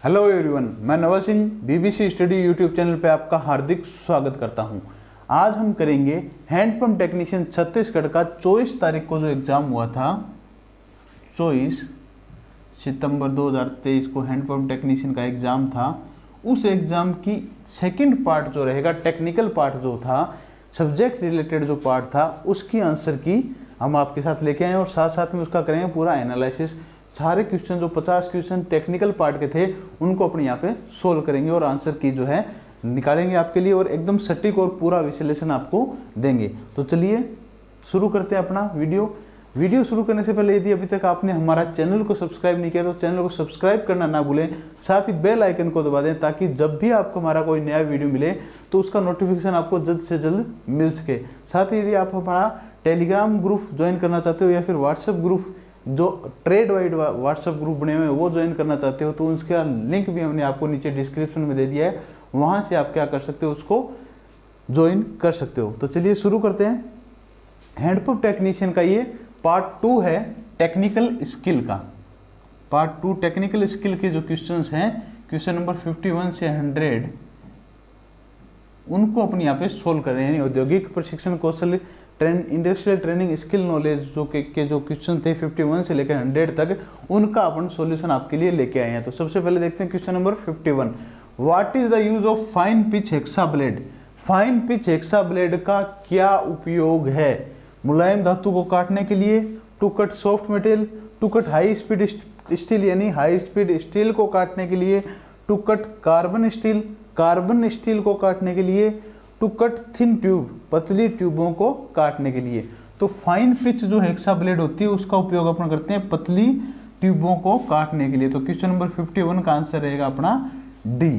Hello everyone, मैं Naval Singh BBC study YouTube channel पे आपका हार्दिक स्वागत करता हूं। आज हम करेंगे हैंडपंप टेक्नीशियन छत्तीसगढ़ का 24 तारीख को जो एग्ज़ाम हुआ था, 24 सितंबर 2023 को हैंडपंप टेक्नीशियन का एग्ज़ाम था। उस एग्ज़ाम की सेकंड पार्ट जो रहेगा, टेक्निकल पार्ट जो था, सब्जेक्ट रिलेटेड जो पार्ट था, उसकी आंसर की हम आपके साथ लेके आए और साथ साथ में उसका करेंगे पूरा एनालिसिस। सारे क्वेश्चन जो 50 क्वेश्चन टेक्निकल पार्ट के थे उनको अपने यहाँ पे सोल्व करेंगे और आंसर की जो है निकालेंगे आपके लिए और एकदम सटीक और पूरा विश्लेषण आपको देंगे। तो चलिए शुरू करते हैं अपना वीडियो शुरू करने से पहले यदि अभी तक आपने हमारा चैनल को सब्सक्राइब नहीं किया तो चैनल को सब्सक्राइब करना ना भूलें, साथ ही बेल आइकन को दबा दें ताकि जब भी आपको हमारा कोई नया वीडियो मिले तो उसका नोटिफिकेशन आपको जल्द से जल्द मिल सके। साथ ही यदि आप हमारा टेलीग्राम ग्रुप ज्वाइन करना चाहते हो या फिर व्हाट्सएप ग्रुप जो ट्रेड वाइड व्हाट्सएप ग्रुप बने हुए हैं वो ज्वाइन करना चाहते हो तो उसका लिंक भी हमने आपको नीचे डिस्क्रिप्शन में दे दिया है, वहाँ से आप क्या कर सकते हो, उसको ज्वाइन कर सकते हो। तो चलिए शुरू करते हैं। हैंडपंप टेक्नीशियन का ये पार्ट 2 है टेक्निकल स्किल का। पार्ट 2 टेक्निकल स्किल के जो क्वेश्चंस हैं, क्वेश्चन नंबर 51 से 100 उनको अपने यहाँ पे सोल्व कर रहे हैं। औद्योगिक प्रशिक्षण कौशल इंडस्ट्रियल ट्रेनिंग स्किल नॉलेज जो के जो क्वेश्चन थे 51 से लेकर 100 तक, उनका अपन सॉल्यूशन आपके लिए लेके आए हैं। तो सबसे पहले देखते हैं question number 51। What is the use of fine pitch hexa blade? Fine pitch hexa blade का क्या उपयोग है? मुलायम धातु को काटने के लिए, to cut soft material, to cut high speed steel यानी हाई स्पीड स्टील को काटने के लिए, टू कट कार्बन स्टील को काटने के लिए, टू कट थिन ट्यूब पतली ट्यूबों को काटने के लिए। तो फाइन पिच जो हेक्सा ब्लेड होती है उसका उपयोग अपन करते हैं पतली ट्यूबों को काटने के लिए। तो क्वेश्चन नंबर 51 का आंसर रहेगा अपना डी।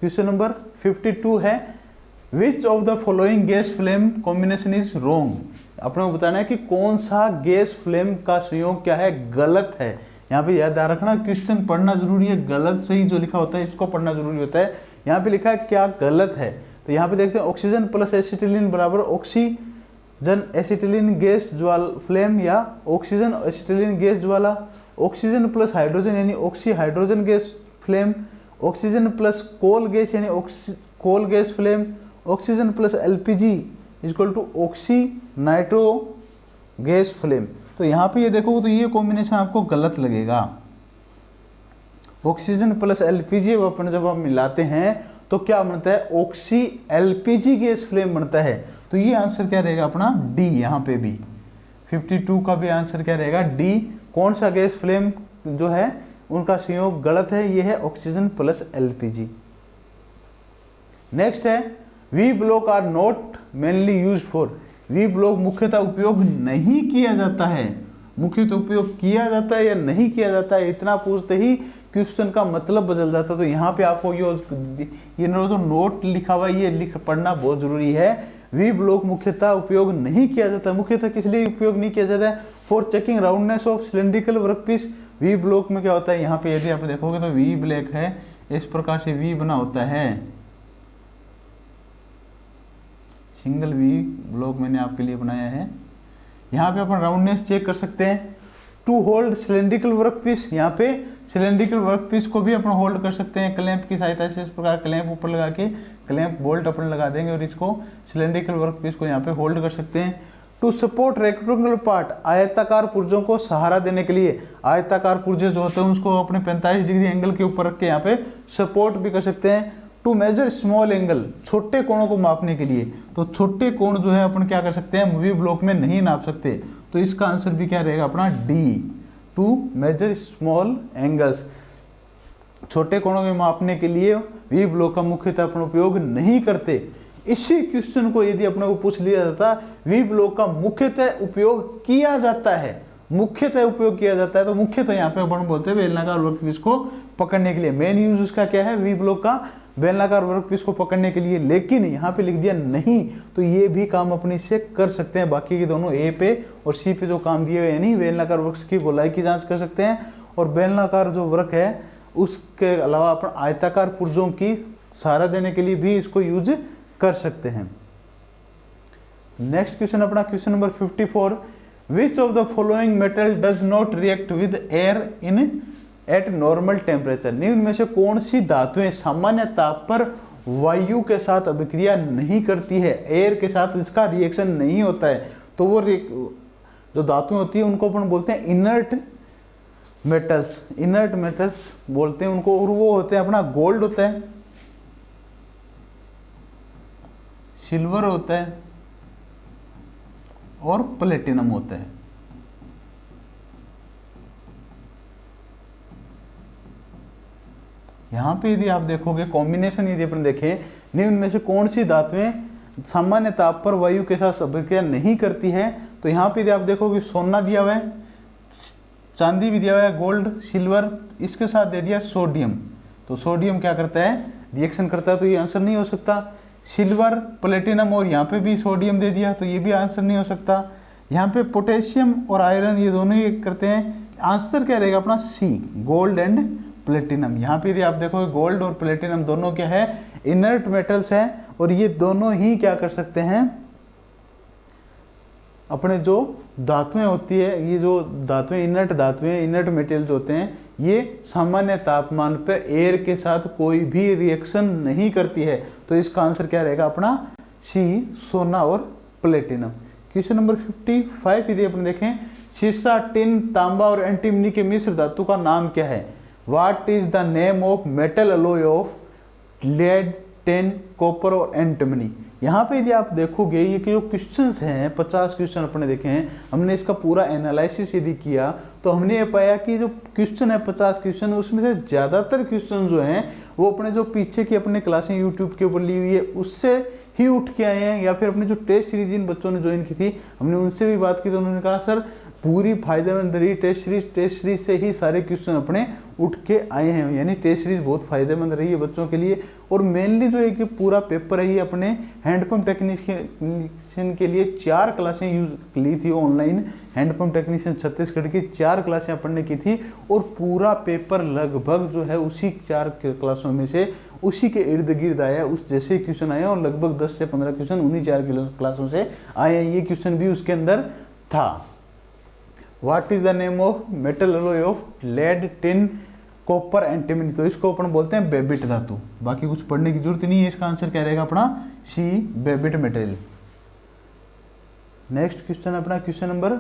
क्वेश्चन नंबर 52 है which of the following gas flame combination is wrong? अपने को बताना है कि कौन सा गैस फ्लेम का संयोग क्या है, गलत है। यहाँ पे याद रखना, क्वेश्चन पढ़ना जरूरी है, गलत सही जो लिखा होता है इसको पढ़ना जरूरी होता है। यहाँ पे लिखा है क्या गलत है, तो यहाँ पे देखते हैं ऑक्सीजन प्लस एसिटिलीन बराबर ऑक्सीजन एसिटिलीन गैस ज्वाला फ्लेम या ऑक्सीजन एसिटिलीन गैस ज्वाला, ऑक्सीजन प्लस हाइड्रोजन यानी oxy hydrogen gas flame, oxygen plus coal gas यानी coal gas flame, oxygen plus LPG equal to oxy nitro gas flame. तो यहाँ पे ये देखो तो ये कॉम्बिनेशन आपको गलत लगेगा। ऑक्सीजन प्लस एलपीजी अपन जब हम मिलाते हैं तो क्या बनता है, ऑक्सी एलपीजी गैस फ्लेम बनता है। तो ये आंसर क्या रहेगा अपना डी। यहाँ पे भी 52 का भी आंसर क्या रहेगा डी। कौन सा गैस फ्लेम जो है उनका संयोग गलत है, ये है ऑक्सीजन प्लस एलपीजी। नेक्स्ट है V block are not mainly use for. V block मुख्यतः उपयोग नहीं किया जाता है। मुख्यतः उपयोग किया जाता है या नहीं किया जाता है, इतना पूछते ही क्वेश्चन का मतलब बदल जाता है। तो यहाँ पे आपको ये जो नोट लिखा हुआ है ये पढ़ना बहुत जरूरी है। वी ब्लॉक मुख्यतः उपयोग नहीं किया जाता है। मुख्यतः किस लिए उपयोग नहीं किया जाता है? For checking roundness of cylindrical workpiece. V block में क्या होता है, यहाँ पे यदि आप देखोगे तो वी ब्लॉक है, इस प्रकार से वी बना होता है, सिंगल वी ब्लॉक मैंने आपके लिए बनाया है। यहाँ पे अपन राउंडनेस चेक कर सकते हैं। टू होल्ड सिलेंड्रिकल वर्कपीस, यहाँ पे सिलेंड्रिकल वर्कपीस को भी अपन होल्ड कर सकते हैं क्लैंप की सहायता से। इस प्रकार क्लैंप ऊपर लगा के क्लैंप बोल्ट अपन लगा देंगे और इसको सिलेंड्रिकल वर्कपीस को यहाँ पे होल्ड कर सकते हैं। टू सपोर्ट रेक्टेंगुलर पार्ट, आयताकार पुर्जों को सहारा देने के लिए। आयताकार पुर्जे जो होते हैं उसको अपने 45 डिग्री एंगल के ऊपर रख के यहाँ पे सपोर्ट भी कर सकते हैं। टू मेजर स्मॉल एंगल, छोटे कोणों को मापने के लिए। तो छोटे कोण जो है अपन क्या कर सकते हैं, वी ब्लॉक में नहीं नाप सकते। तो इसका आंसर भी क्या रहेगा अपना D. To measure small angles, छोटे कोणों में मापने के लिए वी ब्लॉक का मुख्यतः अपन उपयोग नहीं करते। इसी क्वेश्चन को यदि अपने को पूछ लिया जाता वी ब्लॉक का मुख्यतः उपयोग किया जाता है, मुख्यतः उपयोग किया जाता है, तो मुख्यतः यहाँ पे अपन बोलते हैं बेलनाकार वर्कपीस को पकड़ने के लिए। मेन यूज उसका क्या है, वी ब्लॉक का बेलनाकार वर्कपीस को पकड़ने के लिए। लेकिन यहाँ पे लिख दिया नहीं, तो ये भी काम अपने से कर सकते हैं। बाकी के दोनों ए पे और सी पे जो काम दिए हुए हैं, यानी बेलनाकार वर्क की गोलाई की जांच कर सकते हैं और बेलनाकार जो वर्क है उसके अलावा अपन आयताकार पुर्जों की सहारा देने के लिए भी इसको यूज कर सकते हैं। नेक्स्ट क्वेश्चन अपना question number 54। Which of the following metal does not react with air in eight normal temperature. निम्न में से कौन सी धातुएं सामान्य ताप पर वायु के साथ अभिक्रिया नहीं करती है, एयर के साथ इसका रिएक्शन नहीं होता है, तो वो जो धातुएं होती है उनको अपन बोलते हैं इनर्ट मेटल्स। इनर्ट मेटल्स बोलते हैं उनको, और वो होते हैं अपना गोल्ड होता है, सिल्वर होता है और प्लेटिनम होता है। यहां पे यदि आप देखोगे कॉम्बिनेशन, यदि अपन देखें निम्न में से कौन सी धातुएं सामान्य ताप पर वायु के साथ अभिक्रिया नहीं करती हैं, तो यहाँ पे यदि आप देखोगे सोना दिया हुआ है, चांदी भी दिया हुआ है, गोल्ड, सिल्वर, इसके साथ दे दिया सोडियम। तो सोडियम क्या करता है, रिएक्शन करता है, तो ये आंसर नहीं हो सकता। सिल्वर, प्लेटिनम और यहाँ पे भी सोडियम दे दिया, तो ये भी आंसर नहीं हो सकता। यहाँ पे पोटेशियम और आयरन ये दोनों ही करते हैं, आंसर क्या रहेगा अपना सी, गोल्ड एंड प्लेटिनम। यहाँ पे यदि आप देखोगे गोल्ड और प्लेटिनम दोनों क्या है, इनर्ट मेटल्स हैं, और ये दोनों ही क्या कर सकते हैं, अपने जो धातुएं होती है, ये जो धातुएं इनर्ट धातुएं, इनर्ट मेटेरियल्स होते हैं, ये सामान्य तापमान पर एयर के साथ कोई भी रिएक्शन नहीं करती है। तो इसका आंसर क्या रहेगा अपना सी, सोना और प्लेटिनम। क्वेश्चन नंबर 55 यदि अपन देखें, सीसा, टिन, तांबा और एंटीमनी के मिश्र धातु का नाम क्या है? What is the name of metal alloy of lead, tin, copper और एंटीमनी? यहाँ पे यदि आप देखोगे ये जो क्वेश्चंस हैं, 50 क्वेश्चन अपने देखे हैं, हमने इसका पूरा एनालिसिस यदि किया तो हमने ये पाया कि जो क्वेश्चन है 50 क्वेश्चन, उसमें से ज़्यादातर क्वेश्चन जो हैं वो अपने जो पीछे की अपने क्लासें यूट्यूब के ऊपर ली हुई है उससे ही उठ के आए हैं, या फिर अपने जो टेस्ट सीरीज इन बच्चों ने ज्वाइन की थी हमने उनसे भी बात की, तो उन्होंने कहा सर पूरी फायदेमंद रही टेस्ट सीरीज से ही सारे क्वेश्चन अपने उठ के आए हैं, यानी टेस्ट सीरीज बहुत फायदेमंद रही है बच्चों के लिए। और मेनली जो एक पूरा पेपर है ये अपने हैंडपम्प टेक्नीशियन के लिए 4 क्लासें यूज ली थी ऑनलाइन, हैंडपम्प टेक्नीशियन छत्तीसगढ़ की 4 क्लासें अपन ने की थी, और पूरा पेपर लगभग जो है उसी 4 क्लासों में से उसी के इर्द गिर्द आया, उस जैसे क्वेश्चन आए, और लगभग 10 से 15 क्वेश्चन उन्हीं 4 क्लासों से आए हैं। ये क्वेश्चन भी उसके अंदर था। What is the name of metal alloy of lead, tin, copper, antimony? तो इसको अपन बोलते हैं बेबिट धातु। बाकी कुछ पढ़ने की जरूरत नहीं है, इसका आंसर क्या रहेगा अपना सी, बेबिट मटेरियल। नेक्स्ट क्वेश्चन अपना क्वेश्चन नंबर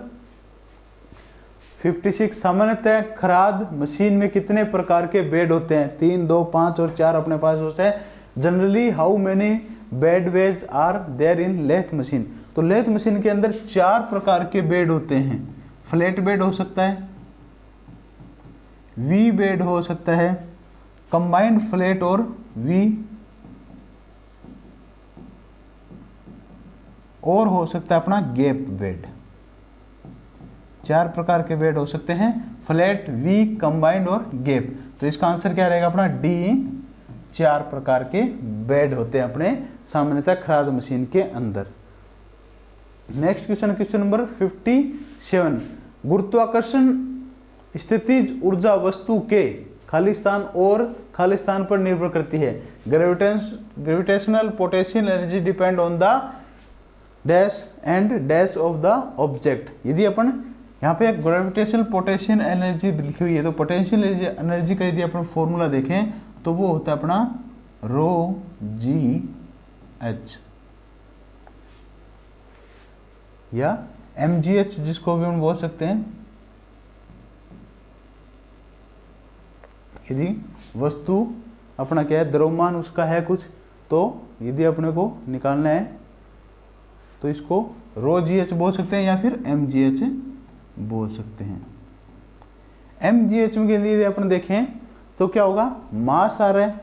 56। सामान्यतः खराद मशीन में कितने प्रकार के बेड होते हैं? 3, 2, 5 और 4 अपने पास होते हैं। Generally how many bed ways are there in lathe machine? तो लेथ मशीन के अंदर 4 प्रकार के बेड होते हैं। फ्लैट बेड हो सकता है, वी बेड हो सकता है, कंबाइंड फ्लैट और वी, और हो सकता है अपना गैप बेड। 4 प्रकार के बेड हो सकते हैं, फ्लैट, वी, कंबाइंड और गैप। तो इसका आंसर क्या रहेगा अपना डी, 4 प्रकार के बेड होते हैं अपने सामान्यतः खराद मशीन के अंदर। Next question number 57। गुरुत्वाकर्षण स्थितिज ऊर्जा वस्तु के खाली स्थान और खाली स्थान पर निर्भर करती है। Gravitational potential energy depend on the dash and dash of the object. यदि अपन यहाँ पे ग्रेविटेशनल पोटेंशियल एनर्जी लिखी हुई है, तो पोटेंशियल एनर्जी का यदि अपन फॉर्मूला देखें तो वो होता है अपना रो जी एच या mgh, जिसको भी हम बोल सकते हैं। यदि वस्तु अपना क्या है, द्रव्यमान उसका है कुछ, तो यदि अपने को निकालना है तो इसको रो जी एच बोल सकते हैं या फिर mgh बोल सकते हैं। mgh में यदि अपन देखें तो क्या होगा, मास आ रहा है,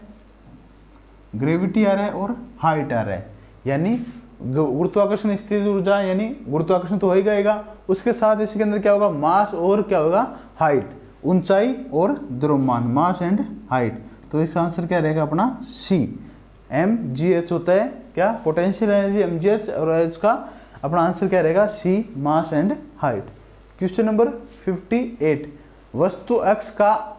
ग्रेविटी आ रहा है और हाइट आ रहा है, यानी गुरुत्वाकर्षण स्थितिज ऊर्जा, यानी गुरुत्वाकर्षण तो होएगा ही, उसके साथ इसके अंदर क्या होगा, मास और क्या होगा, हाइट, ऊंचाई और द्रव्यमान, मास एंड हाइट। तो इसका आंसर क्या रहेगा अपना सी, mgh होता है क्या, पोटेंशियल एनर्जी mgh, और इसका अपना आंसर क्या रहेगा C, mass and height. Question number 58। वस्तु अक्ष का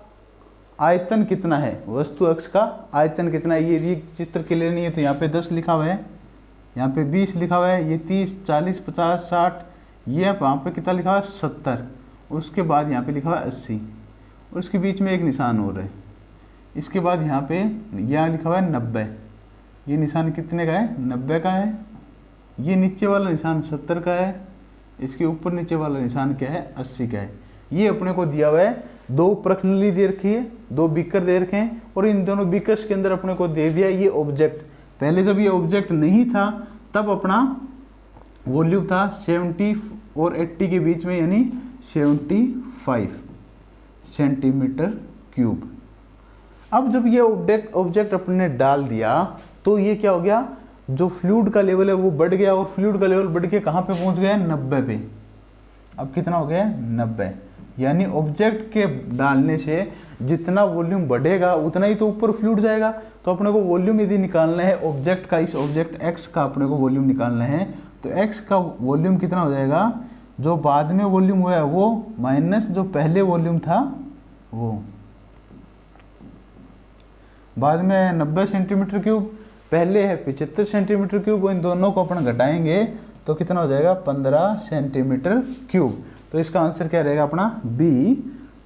आयतन कितना है? वस्तु अक्ष का आयतन कितना है? ये चित्र क्लियर नहीं है तो यहाँ पे 10 लिखा हुआ है, यहाँ पे 20 लिखा हुआ है, ये 30, 40, 50, 60, ये वहाँ पे कितना लिखा हुआ है 70, उसके बाद यहाँ पे लिखा हुआ है 80, और इसके बीच में एक निशान और है। इसके बाद यहाँ पे यहाँ लिखा हुआ है 90, ये निशान कितने का है? 90 का है। ये नीचे वाला निशान 70 का है, इसके ऊपर नीचे वाला निशान क्या है? 80 का है। ये अपने को दिया हुआ है, दो प्रश्नावली दे रखी है, दो बीकर दे रखे हैं और इन दोनों बीकर्स के अंदर अपने को दे दिया ये ऑब्जेक्ट। पहले जब ये ऑब्जेक्ट नहीं था तब अपना वॉल्यूम था 70 और 80 के बीच में, यानी 75 सेंटीमीटर क्यूब। अब जब ये ऑब्जेक्ट अपने ने डाल दिया तो ये क्या हो गया? जो फ्लूइड का लेवल है वो बढ़ गया और फ्लूइड का लेवल बढ़ के कहाँ पे पहुंच गया? 90 पे। अब कितना हो गया? 90। यानी ऑब्जेक्ट के डालने से जितना वॉल्यूम बढ़ेगा उतना ही तो ऊपर फ्लूइड जाएगा। तो अपने को वॉल्यूम यदि निकालना है ऑब्जेक्ट का, इस ऑब्जेक्ट एक्स का अपने को वॉल्यूम निकालना है, तो एक्स का वॉल्यूम कितना हो जाएगा? जो बाद में वॉल्यूम हुआ है वो माइनस जो पहले वॉल्यूम था वो। बाद में 90 सेंटीमीटर क्यूब, पहले है 75 सेंटीमीटर क्यूब, इन दोनों को अपन घटाएंगे तो कितना हो जाएगा? 15 सेंटीमीटर क्यूब। तो इसका आंसर क्या रहेगा अपना? B,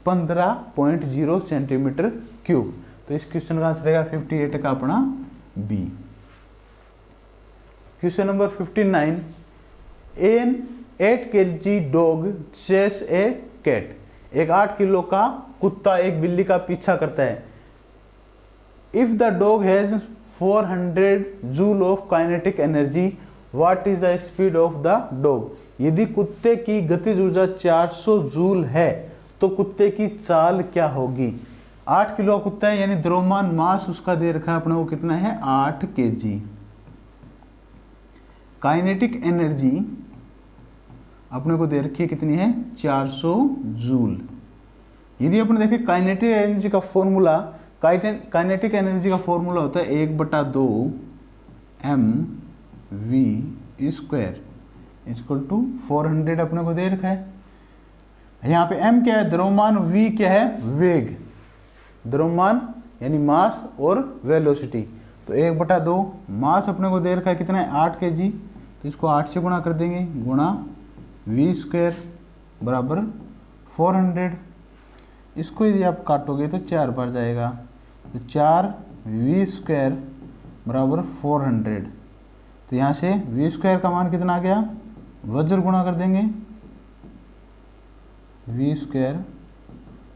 15.0 centimetre cube. तो इस क्वेश्चन का आंसर रहेगा 58 का अपना B. Question number 59, an 8 kg dog chase a cat. एक 8 किलो का कुत्ता एक बिल्ली का पीछा करता है। If the dog has 400 joule of kinetic energy, what is the speed of the dog. यदि कुत्ते की गतिज ऊर्जा 400 जूल है तो कुत्ते की चाल क्या होगी? 8 किलो कुत्ता है, यानी द्रव्यमान मास उसका दे रखा है अपने को कितना है? 8 kg। काइनेटिक एनर्जी अपने को दे रखी है कितनी है? 400 जूल। यदि अपने देखें काइनेटिक एनर्जी का फॉर्मूला, काइनेटिक एनर्जी का फॉर्मूला होता है 1/2 mv² इक्वल टू 400 अपने को दे रखा है। यहाँ पे m क्या है? द्रव्यमान, v क्या है? वेग। द्रव्यमान यानी मास और वेलोसिटी। तो 1/2 मास अपने को दे रखा है कितना है? 8 kg। तो इसको 8 से गुणा कर देंगे, गुणा v² बराबर 400। इसको यदि आप काटोगे तो 4 बार जाएगा, तो 4v² बराबर 400। तो यहाँ से v² का मान कितना आ गया? वज्र गुणा कर देंगे, v²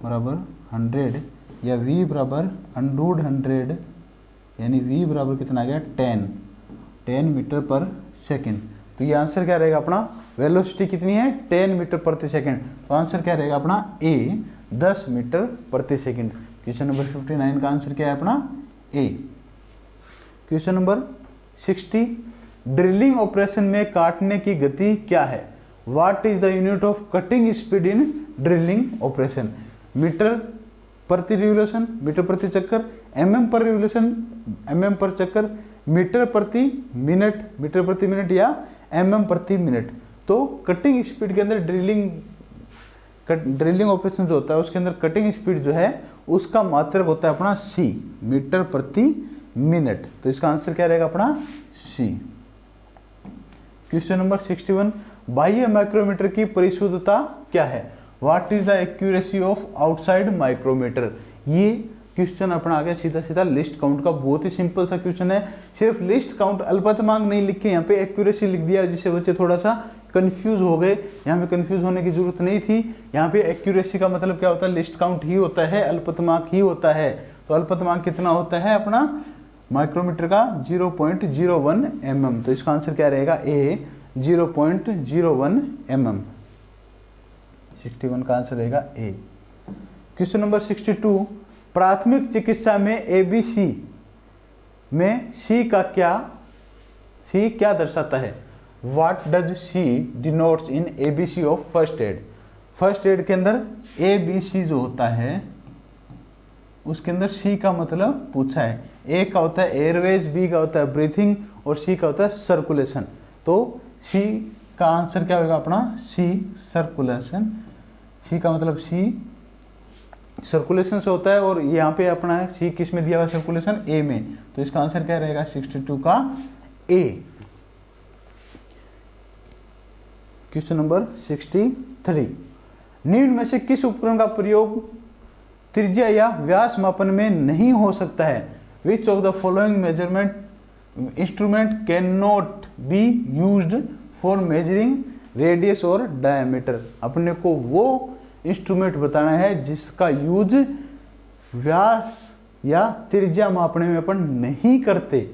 बराबर 100 या v बराबर √100, यानी v बराबर कितना आ गया? 10 मीटर पर सेकेंड। तो ये आंसर क्या रहेगा अपना? वेलोसिटी कितनी है? 10 मीटर प्रति सेकेंड। तो आंसर क्या रहेगा अपना? ए, 10 मीटर प्रति सेकेंड। क्वेश्चन नंबर 59 का आंसर क्या है अपना? A. Question number 60, drilling operation में काटने की गति क्या है? What is the unit of cutting speed in drilling operation. Meter प्रति रिवोल्यूशन, मीटर प्रति चक्कर, mm पर रिवोल्यूशन, mm पर चक्कर, मीटर प्रति मिनट या mm प्रति मिनट। तो कटिंग स्पीड के अंदर ड्रिलिंग ऑपरेशन जो होता है उसके अंदर कटिंग स्पीड जो है उसका मात्रक होता है अपना c, मीटर प्रति मिनट। तो इसका आंसर क्या रहेगा अपना? c। क्वेश्चन नंबर 61, बाह्य माइक्रोमीटर की परिशुद्धता क्या है? What is the accuracy of outside micrometer. ये क्वेश्चन अपना आ गया सीधा सीधा लिस्ट काउंट का। बहुत ही सिंपल सा क्वेश्चन है, सिर्फ लिस्ट काउंट अल्पतमांक नहीं लिखे, यहाँ पे एक्यूरेसी लिख दिया जिससे बच्चे थोड़ा सा कंफ्यूज हो गए। यहाँ पे कंफ्यूज होने की जरूरत नहीं थी। यहाँ पे एक्यूरेसी का मतलब क्या होता है? लिस्ट काउंट ही होता है, अल्पतमांक ही होता है। तो अल्पतमांक कितना होता है अपना माइक्रोमीटर का? 0.01 mm। तो इसका आंसर क्या रहेगा? ए, 0.01 mm। 61 का आंसर रहेगा ए। क्वेश्चन नंबर 62, प्राथमिक चिकित्सा में ABC में C क्या दर्शाता है? What does C denotes in ABC of first aid. First aid के अंदर ABC जो होता है उसके अंदर C का मतलब पूछा है। A का होता है एयरवेज, B का होता है ब्रीथिंग और C का होता है सर्कुलेशन। तो C का आंसर क्या होगा अपना? C, circulation. C का मतलब C सर्कुलेशन से होता है और यहाँ पे अपना है C किस में दिया हुआ? सर्कुलेशन A में। तो इसका आंसर क्या रहेगा? 62 का A। क्वेश्चन नंबर 63, निम्न में से किस उपकरण का प्रयोग त्रिज्या या व्यास मापन में नहीं हो सकता है। Which of the following measurement instrument can not be used for measuring radius और डायमीटर। अपने को वो इंस्ट्रूमेंट बताना है जिसका यूज व्यास या त्रिज्या मापने में अपन नहीं करते।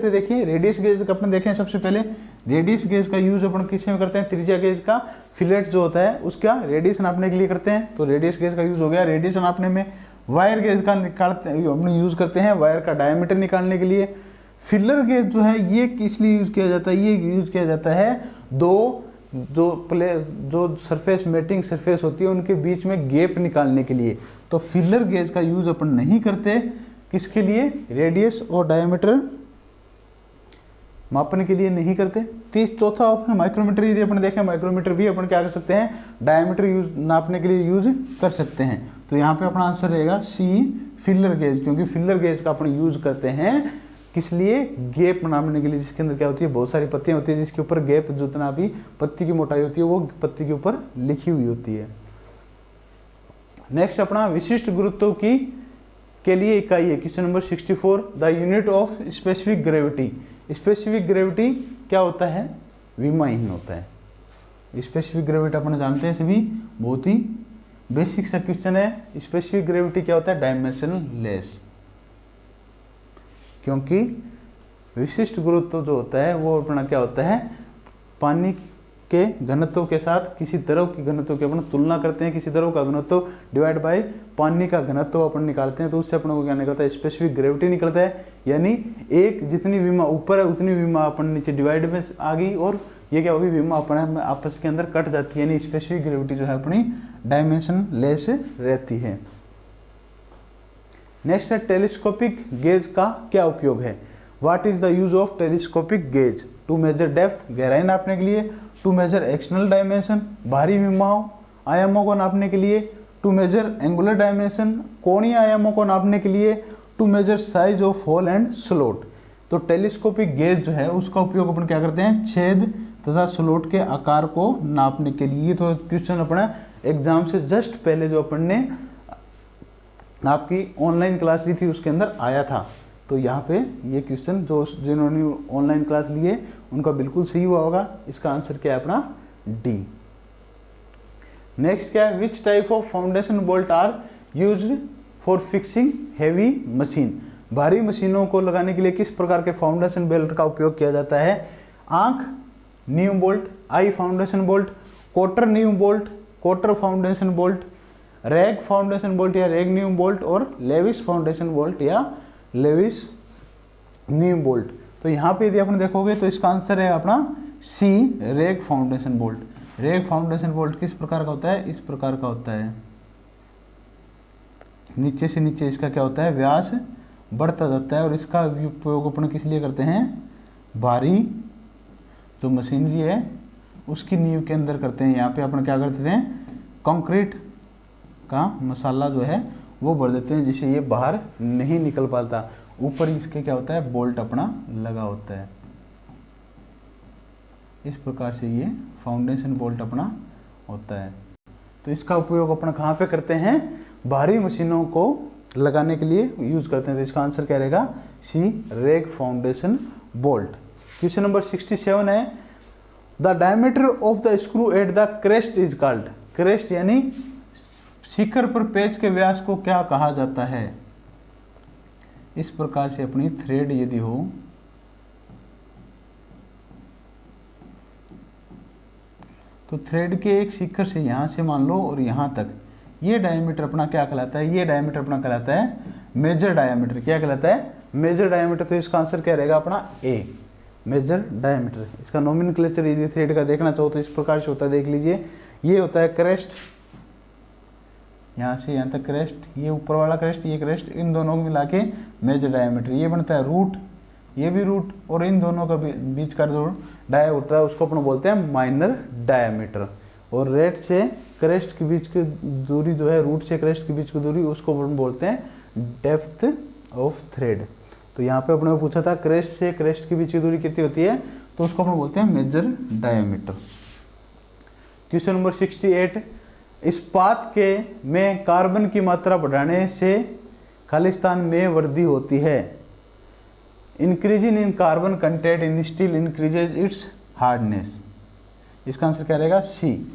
देखिए रेडियस गेज का अपन देखें, सबसे पहले रेडियस गेज का यूज अपन किस में करते हैं, त्रिज्या गेज का फिलेट जो होता है उसका रेडियस नापने के लिए करते हैं, तो रेडियस गेज का यूज हो गया रेडियस नापने में। वायर गेज का निकालते हैं अपने यूज करते हैं वायर का डायमीटर निकालने के लिए। फिलर गेज जो है ये किस लिए यूज किया जाता है, ये यूज किया जाता है दो जो सरफेस मेटिंग सरफेस होती है उनके बीच में गैप निकालने के लिए। तो फिलर गेज का यूज अपन नहीं करते, किसके लिए, रेडियस और डायमीटर मापने के लिए नहीं करते। चौथा ऑप्शन माइक्रोमीटर, यदि अपन देखें माइक्रोमीटर भी अपन क्या कर सकते हैं, डायमीटर यूज नापने के लिए यूज कर सकते हैं। तो यहाँ पे अपना आंसर रहेगा सी फिलर गेज, क्योंकि फिलर गेज का अपन यूज करते हैं किस लिए, गैप नापने के लिए, जिसके अंदर क्या होती है बहुत सारी पत्तियां होती है जिसके ऊपर गैप जितना भी पत्ती की मोटाई होती है वो पत्ती के ऊपर लिखी हुई होती है। नेक्स्ट अपना विशिष्ट गुरुत्व की के लिए इकाई है question number 64, the unit of specific gravity. Specific gravity क्या होता है, विमाहीन होता है। स्पेसिफिक ग्रेविटी अपन जानते हैं सभी, बहुत ही बेसिक सा क्वेश्चन है। स्पेसिफिक ग्रेविटी क्या होता है, डायमेंशन लेस, क्योंकि विशिष्ट गुरुत्व जो होता है वो अपना क्या होता है, पानी के घनत्व के साथ किसी द्रव की घनत्व की अपन तुलना करते हैं, किसी द्रव का घनत्व डिवाइड बाय पानी का घनत्व अपन निकालते हैं, तो उससे अपन को क्या निकलता है, स्पेसिफिक ग्रेविटी निकलता है। यानी एक जितनी विमा ऊपर है उतनी विमा अपन नीचे डिवाइड में आ गई और ये क्या होगी, विमा अपन आपस के अंदर कट जाती है। यानी स्पेसिफिक ग्रेविटी जो है अपनी डायमेंशन लेस रहती है। नेक्स्ट है टेलीस्कोपिक गेज का क्या उपयोग है। What is the use of telescopic gauge, to measure depth, गहराई नापने के लिए, टू मेजर एक्सटर्नल डायमेंशन, बाहरी विमाओं आयामों को नापने के लिए, टू मेजर एंगुलर डायमेंशन, कोणीय आयामों को नापने के लिए, to measure size of hole and slot. तो टेलीस्कोपिक गेज जो है उसका उपयोग अपन क्या करते हैं, छेद तथा स्लॉट के आकार को नापने के लिए। तो क्वेश्चन अपना एग्जाम से जस्ट पहले जो अपन ने आपकी ऑनलाइन क्लास ली थी उसके अंदर आया था। तो यहाँ पे ये क्वेश्चन जो जिन्होंने ऑनलाइन क्लास लिए उनका बिल्कुल सही हुआ होगा। इसका आंसर क्या है अपना डी। नेक्स्ट क्या है, which type of foundation bolt are used for fixing heavy machine. भारी मशीनों को लगाने के लिए किस प्रकार के फाउंडेशन बेल्ट का उपयोग किया जाता है। आंख न्यू बोल्ट, आई फाउंडेशन बोल्ट, कोटर न्यू बोल्ट, कोटर foundation bolt, rag foundation bolt या रैग न्यू बोल्ट, और लेविस फाउंडेशन बोल्ट या लेविस न्यू बोल्ट। तो यहाँ पे यदि अपन देखोगे तो इसका आंसर है अपना C rag foundation bolt. Rag foundation bolt किस प्रकार का होता है, इस प्रकार का होता है। नीचे से नीचे इसका क्या होता है, व्यास बढ़ता जाता है और इसका उपयोग अपन किस लिए करते हैं, भारी जो मशीनरी है उसकी नींव के अंदर करते हैं। यहाँ पे अपन क्या करते हैं, कंक्रीट का मसाला जो है वो भर देते हैं जिससे ये बाहर नहीं निकल पाता। ऊपर इसके क्या होता है, बोल्ट अपना लगा होता है। इस प्रकार से ये फाउंडेशन बोल्ट अपना होता है। तो इसका उपयोग अपना कहाँ पे करते हैं, भारी मशीनों को लगाने के लिए यूज करते हैं। तो इसका आंसर क्या रहेगा, C rag foundation bolt. Question number 67 है, the diameter of the screw at the crest is called. Crest यानी शिखर पर पेच के व्यास को क्या कहा जाता है। इस प्रकार से अपनी थ्रेड यदि हो तो थ्रेड के एक शिखर से यहाँ से मान लो और यहाँ तक, ये डायमीटर अपना क्या कहलाता है, ये डायमीटर अपना कहलाता है मेजर डायमीटर। क्या कहलाता है, मेजर डायमीटर। तो इसका आंसर क्या रहेगा अपना ए, मेजर डायमीटर। इसका नोमेनक्लेचर यदि थ्रेड का देखना चाहो तो इस प्रकार से होता है, देख लीजिए। ये होता है क्रेस्ट, यहाँ से यहाँ तक क्रेस्ट, ये ऊपर वाला क्रेस्ट, ये क्रेस्ट, इन दोनों को मिला के मेजर डायमीटर। ये बनता है रूट, ये भी रूट, और इन दोनों का बीच का जो डाया होता है उसको अपन बोलते हैं माइनर डायमीटर। और रेट से क्रेस्ट के बीच की दूरी जो है, रूट से क्रेस्ट के बीच की दूरी, उसको अपन बोलते हैं डेप्थ ऑफ थ्रेड। तो यहाँ पे अपने को पूछा था क्रेस्ट से क्रेस्ट के बीच की दूरी कितनी होती है, तो उसको अपन बोलते हैं मेजर डायमीटर। क्वेश्चन नंबर 68, इस्पात के में कार्बन की मात्रा बढ़ाने से खालिस्तान में वृद्धि होती है। Increasing in carbon content in steel increases it's hardness. इसका आंसर क्या रहेगा? सी।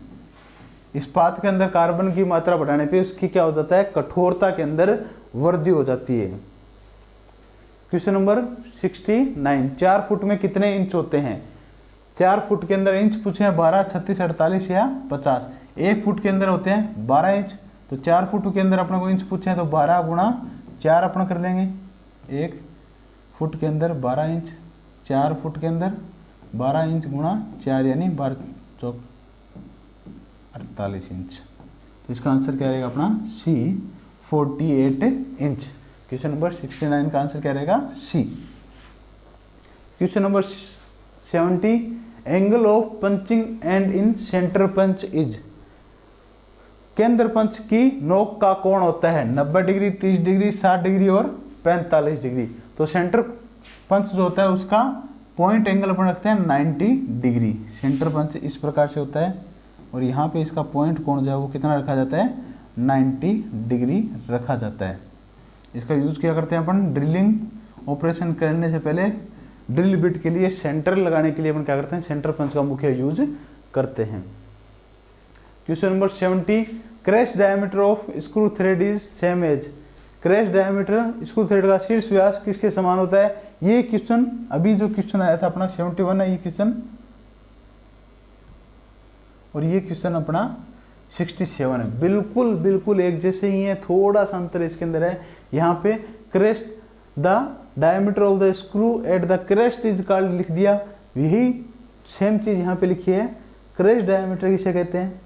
इस्पात के अंदर कार्बन की मात्रा बढ़ाने पे उसकी क्या हो जाता है? कठोरता के अंदर वृद्धि हो जाती है। क्वेश्चन नंबर 69, 4 फुट में कितने इंच होते हैं? 4 फुट के अंदर इंच पूछे हैं 12, 36, 48 या 50। 1 फुट के अंदर होते हैं 12 इंच, तो 4 फुट के अंदर अपने को इंच पूछे हैं तो 12 गुणा 4 अपना कर लेंगे। 1 फुट के अंदर 12 इंच, 4 फुट के अंदर 12 इंच गुणा 4 यानी 12 चौक 48 इंच। तो इसका आंसर क्या रहेगा अपना? सी, 48 इंच। क्वेश्चन नंबर 69 का आंसर क्या रहेगा? C. Question number 70, angle of punching end in centre punch is. केंद्र पंच की नोक का कोण होता है 90 डिग्री, 30 डिग्री, 60 डिग्री और 45 डिग्री। तो सेंटर पंच जो होता है उसका पॉइंट एंगल अपन रखते हैं 90 डिग्री। सेंटर पंच इस प्रकार से होता है और यहाँ पे इसका पॉइंट कोण जो है वो कितना रखा जाता है? 90 डिग्री रखा जाता है। इसका यूज़ क्या करते हैं अपन? ड्रिलिंग ऑपरेशन करने से पहले ड्रिल बिट के लिए सेंटर लगाने के लिए अपन क्या करते हैं? सेंटर पंच का मुख्य यूज करते हैं। Question number 70, crest diameter of screw thread is same as. Crest diameter screw thread का शीर्ष व्यास किसके समान होता है? ये क्वेश्चन अभी जो क्वेश्चन आया था अपना 71 है ये क्वेश्चन, और ये क्वेश्चन अपना 67 है। बिल्कुल बिल्कुल एक जैसे ही है, थोड़ा सा अंतर इसके अंदर है। यहाँ पे crest the diameter of the screw at the crest is called लिख दिया, यही सेम चीज यहाँ पे लिखी है। क्रेस्ट डायमीटर किसे कहते हैं?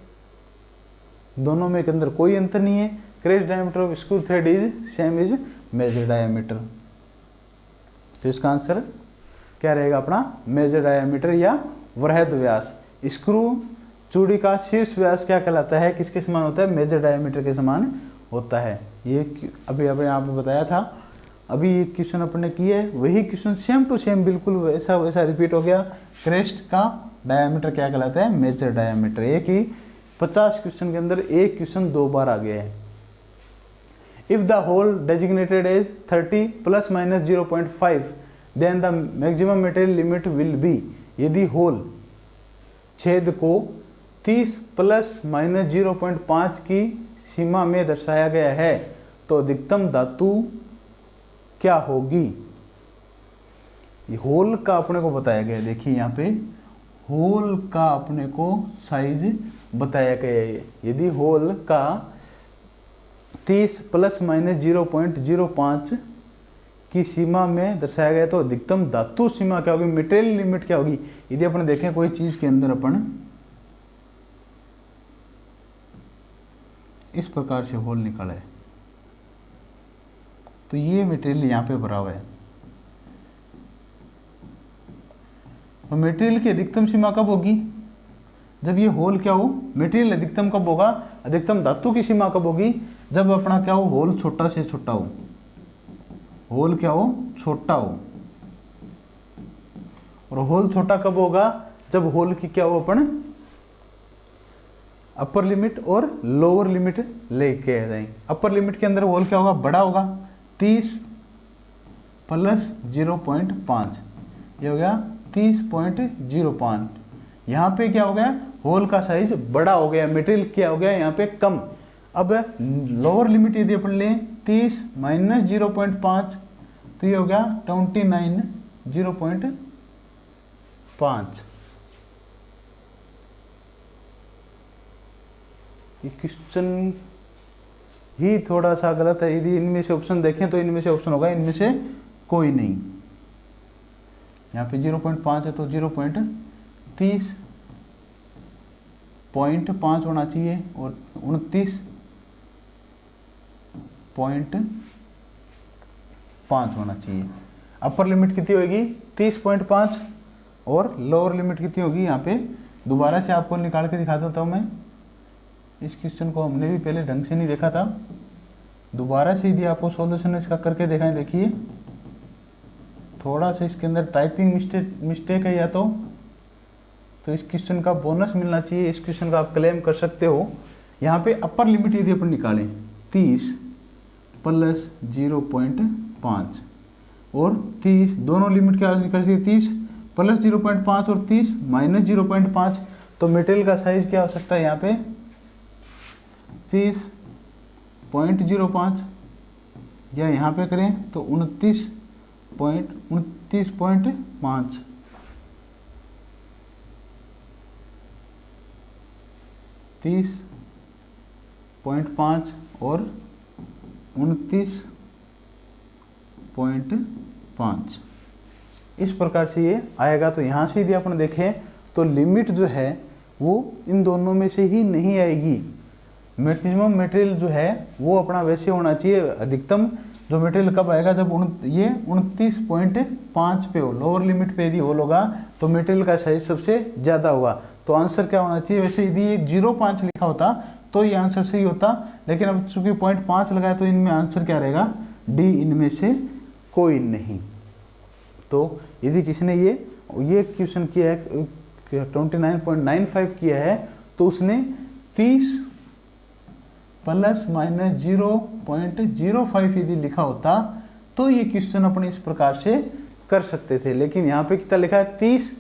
दोनों में के अंदर कोई अंतर नहीं है। Crest diameter of screw thread is same is major diameter. तो इसका आंसर क्या रहेगा अपना? मेजर डायमीटर या वृहद व्यास। स्क्रू चूड़ी का शीर्ष व्यास क्या कहलाता है? किसके समान होता है? मेजर डायमीटर के समान होता है। ये अभी यहाँ पे बताया था, अभी ये क्वेश्चन अपन ने किए, वही क्वेश्चन सेम टू सेम बिल्कुल वैसा वैसा रिपीट हो गया। क्रेस्ट का डायमीटर क्या कहलाता है? Major diameter. एक ही 50 क्वेश्चन के अंदर एक क्वेश्चन 2 बार आ गया है। If the hole designated as 30 ± 0.5 then the maximum material limit will be. यदि होल छेद को 30 ± 0.5 की सीमा में दर्शाया गया है तो अधिकतम धातु क्या होगी? ये होल का अपने को बताया गया है। देखिए यहाँ पे होल का अपने को साइज बताया गया है। यदि होल का 30 ± 0.05 की सीमा में दर्शाया गया तो अधिकतम धातु सीमा क्या होगी? मटेरियल लिमिट क्या होगी? यदि अपन देखें कोई चीज के अंदर अपन इस प्रकार से होल निकाला है तो ये मटेरियल यहाँ पे भरा हुआ है, और मटेरियल की अधिकतम सीमा कब होगी? जब ये होल क्या हो? मटेरियल अधिकतम कब होगा? अधिकतम धातु की सीमा कब होगी? जब अपना क्या हो? होल छोटा से छोटा हो। होल क्या हो? छोटा हो। और होल छोटा कब होगा? जब होल की क्या हो? अपन अपर लिमिट और लोअर लिमिट लेके आ जाएंगे। अपर लिमिट के अंदर होल क्या होगा? बड़ा होगा, 30 + 0.5, ये हो गया 30.05। यहाँ पे क्या हो गया? होल का साइज बड़ा हो गया, मटेरियल क्या हो गया? यहाँ पे कम। अब लोअर लिमिट यदि अपन लें 30 - 0.5 तो ये हो गया 29 0.5। ये क्वेश्चन ही थोड़ा सा गलत है। यदि इनमें से ऑप्शन देखें तो इनमें से ऑप्शन होगा, इनमें से कोई नहीं। यहाँ पे 0.5 है तो 0.30.5 होना चाहिए और 29.5 होना चाहिए। अपर लिमिट कितनी होगी? 30.5 और लोअर लिमिट कितनी होगी? यहाँ पे दोबारा से आपको निकाल के दिखा देता हूँ मैं। इस क्वेश्चन को हमने भी पहले ढंग से नहीं देखा था, दोबारा से यदि आपको सॉल्यूशन इसका करके दिखाएं। देखिए थोड़ा सा इसके अंदर टाइपिंग मिस्टेक है या तो इस क्वेश्चन का बोनस मिलना चाहिए। इस क्वेश्चन का आप क्लेम कर सकते हो। यहाँ पे अपर लिमिट यदि अपन निकालें 30 प्लस 0.5 और 30, दोनों लिमिट क्या निकल सकती है, 30 प्लस 0.5 और 30 माइनस 0.5, तो मटेरियल का साइज क्या हो सकता है यहाँ पे 30.05, या यहाँ पे करें तो 29.5, 30.5 और 29.5, इस प्रकार से ये आएगा। तो यहाँ से यदि अपन देखें तो लिमिट जो है वो इन दोनों में से ही नहीं आएगी। मैक्सिमम मटेरियल जो है वो अपना वैसे होना चाहिए, अधिकतम जो मटेरियल कब आएगा जब ये 29.5 पे हो, लोअर लिमिट पे यदि होल होगा तो मटेरियल का साइज सबसे ज़्यादा होगा। तो आंसर क्या होना चाहिए, वैसे यदि ये 0.5 लिखा होता तो ये आंसर सही होता, लेकिन अब चूंकि 0.5 लगाया तो इनमें आंसर क्या रहेगा, डी, इनमें से कोई नहीं। तो यदि किसी ने ये क्वेश्चन किया है 29.95 किया है तो उसने 30 प्लस माइनस 0.05 यदि लिखा होता तो ये क्वेश्चन अपने इस प्रकार से कर सकते थे, लेकिन यहाँ पे कितना लिखा है 30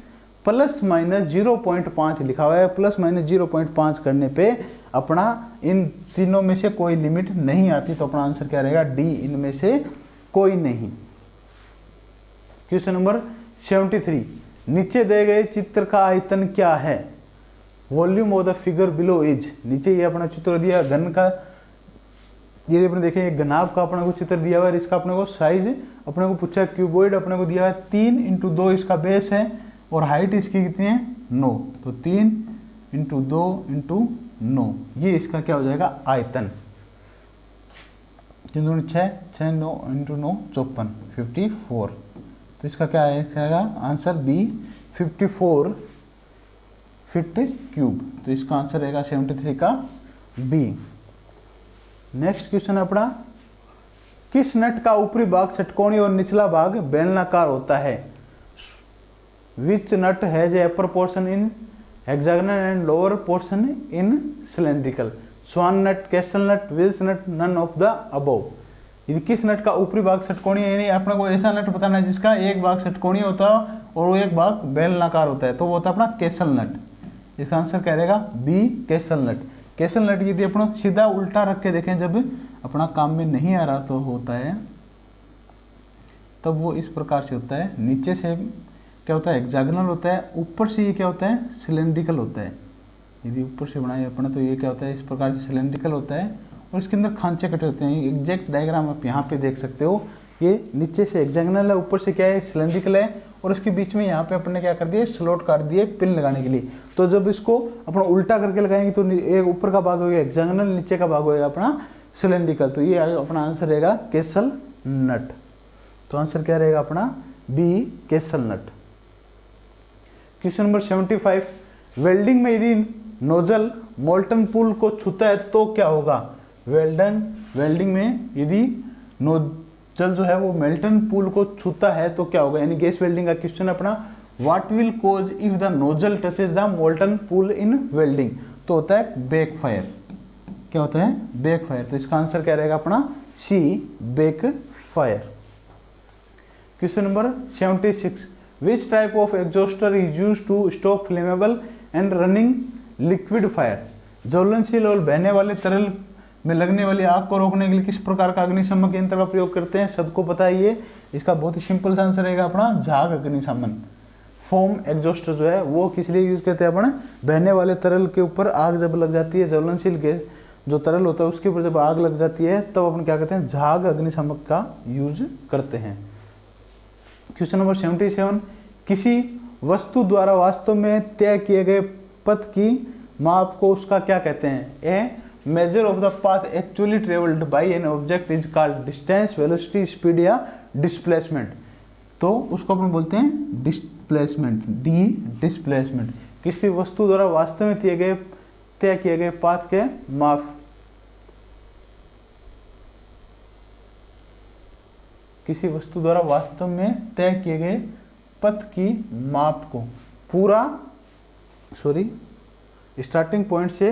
प्लस माइनस 0.5 लिखा हुआ है। प्लस माइनस 0.5 करने पे अपना इन तीनों में से कोई लिमिट नहीं आती, तो अपना आंसर क्या रहेगा, डी, इनमें से कोई नहीं। क्वेश्चन नंबर 73, नीचे दिए गए चित्र का आयतन क्या है, volume of the figure below is. नीचे ये अपना चित्र दिया घन का, ये अपने देखें घनाभ का अपने को चित्र दिया हुआ है, इसका अपने को साइज अपने को पूछा क्यूबॉइड अपने को दिया है 3x2 इसका बेस है और हाइट इसकी कितनी है 9, तो 3x2x9 ये इसका क्या हो जाएगा आयतन। 3 दूनी 6, 6 9 × 9 54, 54, तो इसका क्या आएगा आंसर बी 54 फीट क्यूब। तो इसका आंसर रहेगा 73 का बी। नेक्स्ट क्वेश्चन अपना, किस नट का ऊपरी भाग षटकोणीय और निचला भाग बेलनाकार होता है। Which nut has a upper portion in hexagonal and lower portion in cylindrical. Swan nut, castle nut, wills nut, none of the above. यदि किस नट का ऊपरी भाग षटकोणीय, यानी अपने को ऐसा नट बताना है जिसका एक भाग षटकोणीय होता है और वो एक भाग बेलनाकार होता है, तो वो होता है अपना कैसल नट। इसका आंसर क्या रहेगा बी, कैसल नट। कैसल नट यदि अपना सीधा उल्टा रख के देखें, जब अपना काम में नहीं आ रहा तो होता है, तब वो इस प्रकार से होता है, नीचे से क्या होता है हेक्सागोनल होता है, ऊपर से ये क्या होता है सिलेंड्रिकल होता है। यदि ऊपर से बनाए अपना तो ये क्या होता है इस प्रकार से सिलेंड्रिकल होता है और इसके अंदर खांचे कटे होते हैं। एग्जैक्ट डायग्राम आप यहाँ पे देख सकते हो, ये नीचे से हेक्सागोनल है, ऊपर से क्या है सिलेंड्रिकल है और इसके बीच में यहाँ पे अपने क्या कर दिए स्लॉट काट दिए पिन लगाने के लिए। तो जब इसको अपना उल्टा करके लगाएंगे तो एक ऊपर का भाग होगा हेक्सागोनल, नीचे का भाग होगा अपना सिलेंड्रिकल। तो ये अपना आंसर रहेगा कैसल नट। तो आंसर क्या रहेगा अपना बी, कैसल नट। क्वेश्चन नंबर 75, वेल्डिंग में यदि नोजल मोल्टन पूल को छूता है तो क्या होगा। वेल्डिंग में यदि नोजल जो है वो मेल्टन पूल को छूता है तो क्या होगा, यानी गैस वेल्डिंग का क्वेश्चन अपना। What will cause if the nozzle touches the molten pool in welding, तो होता है बैक फायर। क्या होता है बैक फायर। तो इसका आंसर क्या रहेगा अपना C, back fire. Question number 76, which type of exhauster is used to stop flammable and running liquid fire. ज्वलनशील और बहने वाले तरल में लगने वाली आग को रोकने के लिए किस प्रकार का अग्निशमन यंत्र का प्रयोग करते हैं, सबको पता है ये। इसका बहुत ही सिंपल आंसर रहेगा अपना झाग अग्निशमन। फोम एग्जॉस्टर जो है वो किस लिए यूज करते हैं अपना, बहने वाले तरल के ऊपर आग जब लग जाती है, ज्वलनशील गैस जो तरल होता है उसके ऊपर जब आग लग जाती है तब अपन क्या करते हैं झाग अग्निशमन का यूज करते हैं। क्वेश्चन नंबर 77, किसी वस्तु द्वारा वास्तव में तय किए गए पथ की माप को उसका क्या कहते हैं। A measure of the path actually travelled by an object is called distance, velocity, speed या डिस्प्लेसमेंट। तो उसको अपन बोलते हैं डिस्प्लेसमेंट, डी डिस्प्लेसमेंट। किसी वस्तु द्वारा वास्तव में तय किए गए पाथ के माप, किसी वस्तु द्वारा वास्तव में तय किए गए पथ की माप को पूरा स्टार्टिंग पॉइंट से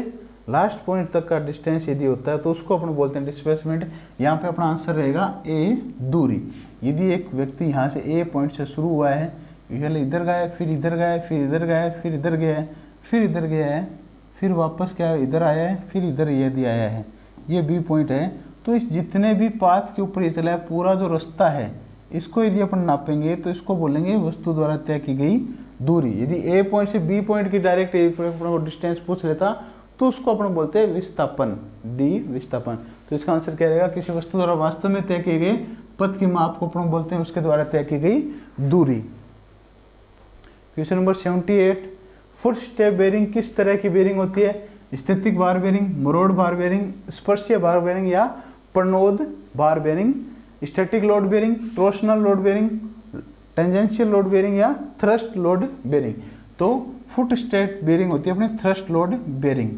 लास्ट पॉइंट तक का डिस्टेंस यदि होता है तो उसको अपन बोलते हैं डिस्प्लेसमेंट। यहाँ पे अपना आंसर रहेगा ए, दूरी। यदि एक व्यक्ति यहाँ से ए पॉइंट से शुरू हुआ है, पहले इधर गया, फिर इधर गया, फिर इधर गया, फिर इधर गया है, फिर इधर गया है, फिर वापस क्या इधर आया है, फिर इधर यदि आया है, ये बी पॉइंट है, तो इस जितने भी पाथ के ऊपर ये चला है पूरा जो रास्ता है, इसको यदि अपन नापेंगे तो इसको बोलेंगे वस्तु द्वारा तय की गई दूरी। यदि ए पॉइंट से बी पॉइंट की डायरेक्ट डिस्टेंस पूछ लेता तो उसको अपन बोलते हैं विस्थापन, डी विस्थापन। तो इसका आंसर क्या रहेगा, किसी वस्तु द्वारा वास्तव में तय किए गए पथ की माप को अपन बोलते हैं उसके द्वारा तय की गई दूरी। Question number 78, foot step bearing किस तरह की बेरिंग होती है? स्थितिक बार बेरिंग, मरोड़ बार बेरिंग, स्पर्शीय बार बेरिंग या प्रणोद बार bearing, static load bearing, torsional load bearing, tangential load bearing या थ्रस्ट लोड बेरिंग। तो फुट स्टेप बेरिंग होती है अपनी थ्रस्ट लोड बेरिंग।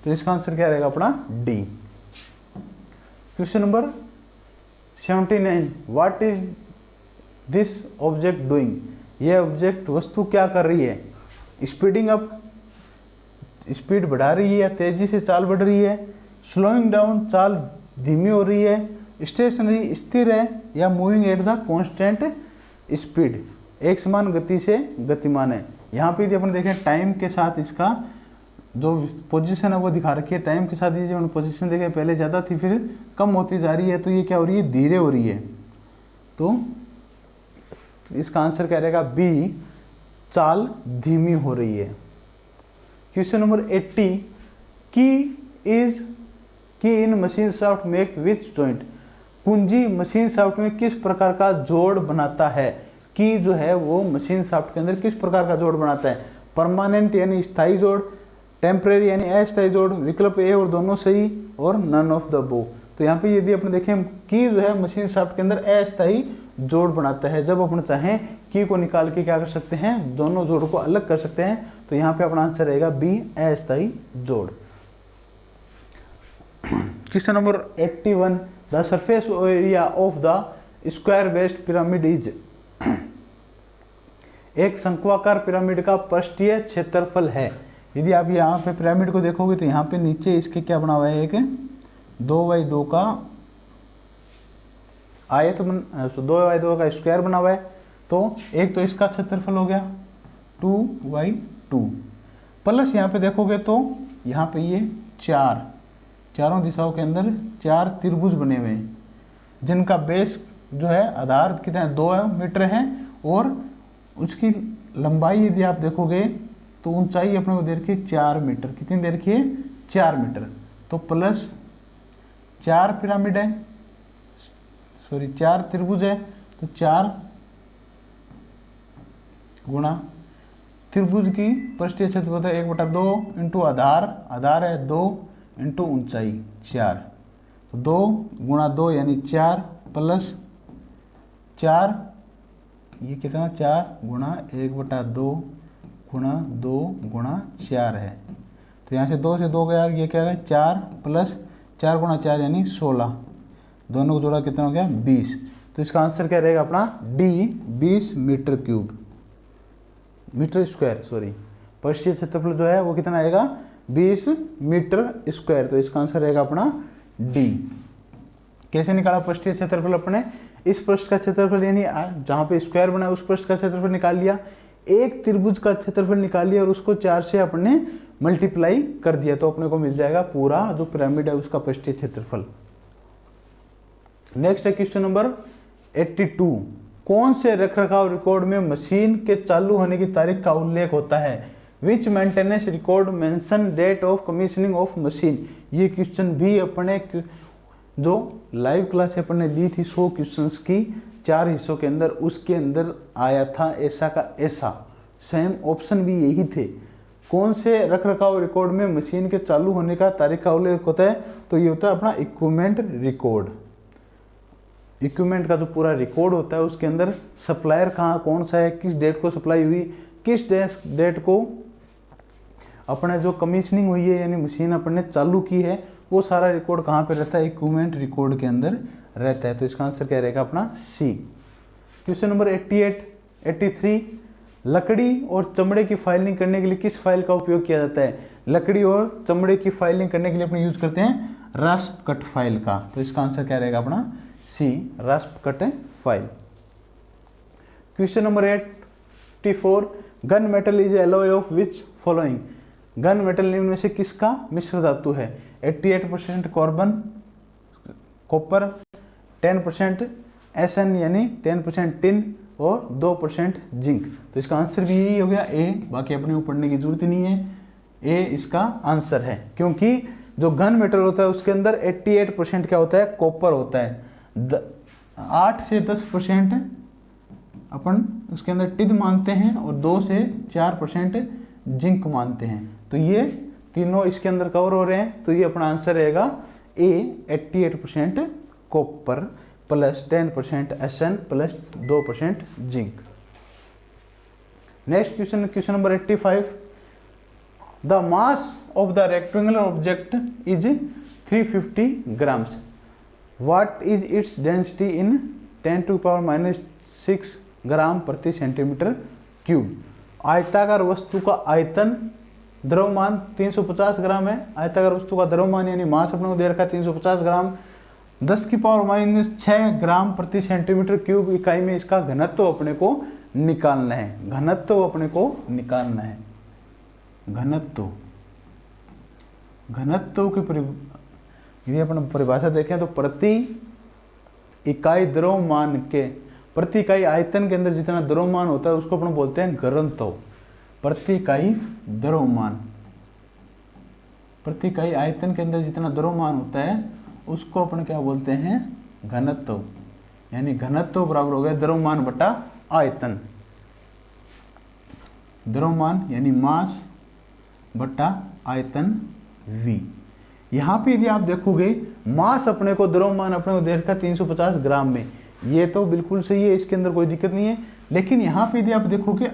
तो इसका आंसर क्या रहेगा अपना D. Question number 79, what is this object doing? यह ऑब्जेक्ट वस्तु क्या कर रही है? स्पीडिंग अप, स्पीड बढ़ा रही है या तेजी से चाल बढ़ रही है, स्लोइंग डाउन, चाल धीमी हो रही है, स्टेशनरी स्थिर है या moving at the constant speed, एक समान गति से गतिमान है। यहाँ पे यदि अपन देखें टाइम के साथ इसका जो पोजीशन है वो दिखा रखी है, टाइम के साथ ये जो पोजीशन देखें पहले ज़्यादा थी फिर कम होती जा रही है, तो ये क्या हो रही है, धीरे हो रही है। तो इसका आंसर क्या रहेगा बी, चाल धीमी हो रही है। Question number 80, key in machine shaft make which joint? कुंजी मशीन शाफ्ट में किस प्रकार का जोड़ बनाता है? की जो है वो मशीन शाफ्ट के अंदर किस प्रकार का जोड़ बनाता है? परमानेंट यानी स्थायी जोड़, टेम्परेरी यानी अस्थायी जोड़, विकल्प ए और दोनों सही, और नन ऑफ द अबव। तो यहाँ पे यदि अपन देखें की जो है मशीन शाफ्ट के अंदर अस्थायी जोड़ बनाता है। जब अपन चाहें की को निकाल के क्या कर सकते हैं, दोनों जोड़ को अलग कर सकते हैं। तो यहाँ पे अपना आंसर रहेगा बी, अस्थायी जोड़। Question number 81, the surface area of the square based pyramid is? एक शंक्वाकार पिरामिड का पृष्ठीय क्षेत्रफल है। यदि आप यहाँ पे पिरामिड को देखोगे तो यहाँ पे नीचे इसके क्या बना हुआ है, एक 2x2 का आयत 2x2 का स्क्वायर बना हुआ है। तो एक तो इसका क्षेत्रफल हो गया 2x2 प्लस यहाँ पे देखोगे तो यहाँ पे ये चारों दिशाओं के अंदर 4 त्रिभुज बने हुए हैं, जिनका बेस जो है आधार कितना है, 2 मीटर है, और उसकी लंबाई यदि आप देखोगे तो ऊंचाई अपने को दे रखी है 4 मीटर। कितनी दे रखी है, 4 मीटर। तो प्लस 4 पिरामिड है, 4 त्रिभुज है, तो 4 गुणा त्रिभुज की पृष्ठीय क्षेत्रफल 1/2 इंटू आधार है 2 इंटू ऊंचाई 4। तो 2 गुणा 2 यानी 4 प्लस 4, ये कितना 4 गुणा 1/2 गुणा 2 गुणा 4 है। तो यहाँ से 2 से 2 गया, ये क्या है 4 प्लस 4 गुणा 4 यानी 16, दोनों को जोड़ा कितना हो गया 20। तो इसका आंसर क्या रहेगा अपना D, 20 meter cube, meter square पृष्ठीय क्षेत्रफल जो है वो कितना आएगा 20 मीटर स्क्वायर। तो इसका आंसर रहेगा अपना डी। कैसे निकाला पृष्ठीय क्षेत्रफल अपने? इस पृष्ठ का क्षेत्रफल यानी जहाँ पे स्क्वायर बना है उस पृष्ठ का क्षेत्रफल निकाल लिया, एक त्रिभुज का क्षेत्रफल निकाल लिया और उसको 4 से अपने मल्टीप्लाई कर दिया, तो अपने को मिल जाएगा पूरा जो पिरामिड है उसका पृष्ठीय क्षेत्रफल। नेक्स्ट है क्वेश्चन नंबर 82, कौन से रखरखाव रिकॉर्ड में मशीन के चालू होने की तारीख का उल्लेख होता है? Which maintenance record mention date of commissioning of machine? ये क्वेश्चन भी अपने जो लाइव क्लास अपन ने ली थी 100 क्वेश्चंस की 4 हिस्सों के अंदर, उसके अंदर आया था ऐसा का ऐसा, सेम ऑप्शन भी यही थे। कौन से रखरखाव रिकॉर्ड में मशीन के चालू होने का तारीख का उल्लेख होता है? तो ये होता है अपना इक्विपमेंट रिकॉर्ड। इक्विपमेंट का जो पूरा रिकॉर्ड होता है उसके अंदर सप्लायर कहाँ कौन सा है, किस डेट को सप्लाई हुई, किस डेट को अपने जो कमीशनिंग हुई है यानी मशीन अपने चालू की है, वो सारा रिकॉर्ड कहाँ पे रहता है, इक्विपमेंट रिकॉर्ड के अंदर रहता है। तो इसका आंसर क्या रहेगा अपना सी। क्वेश्चन नंबर 83, लकड़ी और चमड़े की फाइलिंग करने के लिए किस फाइल का उपयोग किया जाता है? लकड़ी और चमड़े की फाइलिंग करने के लिए अपने यूज करते हैं रास्प कट फाइल का। तो इसका आंसर क्या रहेगा अपना? C, rasp cut file. Question number 84, gun metal is alloy of which following? Gun metal निम्न में से किसका मिश्र धातु है? 88% कार्बन कॉपर, 10% SN यानी 10% टिन और 2% जिंक। तो इसका आंसर भी यही हो गया ए, बाकी अपने को पढ़ने की जरूरत नहीं है, ए इसका आंसर है। क्योंकि जो गन मेटल होता है उसके अंदर 88% क्या होता है? कॉपर होता है। 8 से 10% अपन उसके अंदर टिन मानते हैं और 2 से 4% जिंक मानते हैं। तो ये तीनों इसके अंदर कवर हो रहे हैं। तो ये अपना आंसर रहेगा ए, 88% copper plus 10% SN plus 2% zinc. Next question, question number 85, the mass of the rectangular object is 350 grams, what is its density in 10⁻⁻6 ग्राम प्रति सेंटीमीटर क्यूब? आयताकार वस्तु का आयतन द्रव्यमान 350 ग्राम है। आयताकार वस्तु का द्रव्यमान यानी मास अपने को दे रखा है 350 ग्राम, 10⁻⁻6 ग्राम प्रति सेंटीमीटर क्यूब इकाई में इसका घनत्व अपने को निकालना है। घनत्व अपने को निकालना है। घनत्व की यदि अपन परिभाषा देखें तो प्रति इकाई द्रव्यमान के, प्रति इकाई आयतन के अंदर जितना द्रव्यमान होता है उसको अपन बोलते हैं घनत्व। प्रति इकाई द्रव्यमान, प्रति इकाई आयतन के अंदर जितना द्रव्यमान होता है उसको अपन क्या बोलते हैं? घनत्व। यानी घनत्व बराबर हो गया द्रव्यमान बटा आयतन। द्रव्यमान यानी मास बटा आयतन V। यहाँ पे यदि आप देखोगे मास अपने को, द्रव्यमान अपने को दे रखा 350 ग्राम में, ये तो बिल्कुल सही है, इसके अंदर कोई दिक्कत नहीं है। लेकिन यहाँ पे यदि आप देखोगे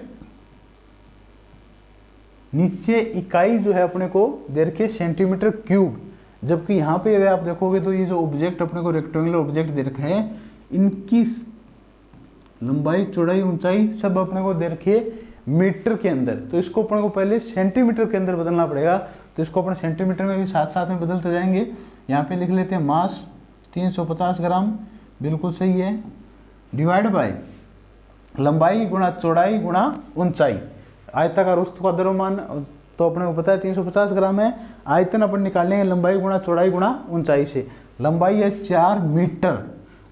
नीचे इकाई जो है अपने को दे रखी है सेंटीमीटर क्यूब, जबकि यहाँ पे यदि आप देखोगे तो ये जो ऑब्जेक्ट अपने को रेक्टेंगुलर ऑब्जेक्ट दे रखा है, इनकी लंबाई चौड़ाई ऊंचाई सब अपने को दे रखी है मीटर के अंदर। तो इसको अपने को पहले सेंटीमीटर के अंदर बदलना पड़ेगा। तो इसको अपने सेंटीमीटर में भी साथ साथ में बदलते जाएंगे। यहाँ पे लिख लेते हैं मास 350 ग्राम, बिल्कुल सही है, डिवाइड बाय लंबाई गुणा चौड़ाई गुणा ऊंचाई। आयताकार वस्तु का द्रव्यमान तो अपने को पता है 350 ग्राम है। आयतन अपन निकालेंगे लंबाई गुणा चौड़ाई गुणा ऊंचाई से। लंबाई है 4 मीटर,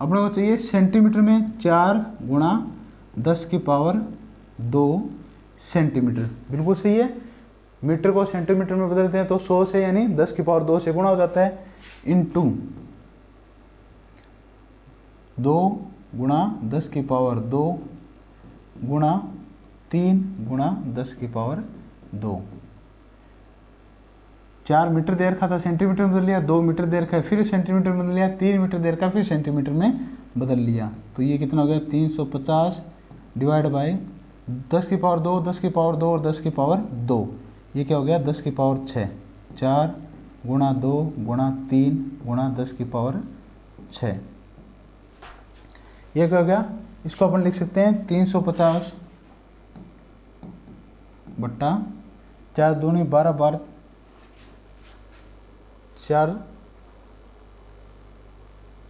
अपने को चाहिए सेंटीमीटर में 4 गुणा 10⁻² सेंटीमीटर, बिल्कुल सही है। मीटर को सेंटीमीटर में बदलते हैं तो 100 से यानी 10⁻² से गुणा हो जाता है, इंटू 2 गुणा 10⁻² गुणा 3 गुणा 10⁻²। 4 मीटर दे रखा था, सेंटीमीटर में बदल लिया, 2 मीटर दे रखा है फिर सेंटीमीटर में बदल लिया, 3 मीटर दे रखा है फिर सेंटीमीटर में बदल लिया। तो ये कितना हो गया? 350 डिवाइड बाय 10⁻², 10⁻² और 10⁻², ये क्या हो गया? 10⁻6। 4 गुणा 2 गुणा 3 गुणा 10⁻6, ये क्या हो गया? इसको अपन लिख सकते हैं 350 बट्टा 4 दूनी 12 12,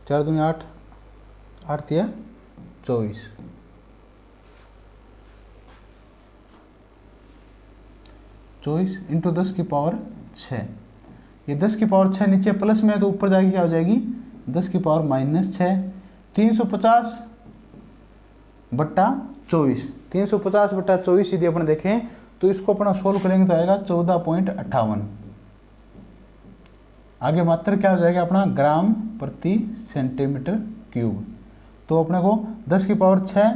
4 दूनी 8, 8 तिया 24, 24 इंटू 10⁻6। ये 10⁻6 नीचे प्लस में है तो ऊपर जाके क्या हो जाएगी? 10⁻⁻6। 350 बट्टा 24, 350 बट्टा 24 यदि अपन देखें तो इसको अपना सोल्व करेंगे तो आएगा 14.58। आगे मात्र क्या हो जाएगा अपना? ग्राम प्रति सेंटीमीटर क्यूब। तो अपने को 10⁻6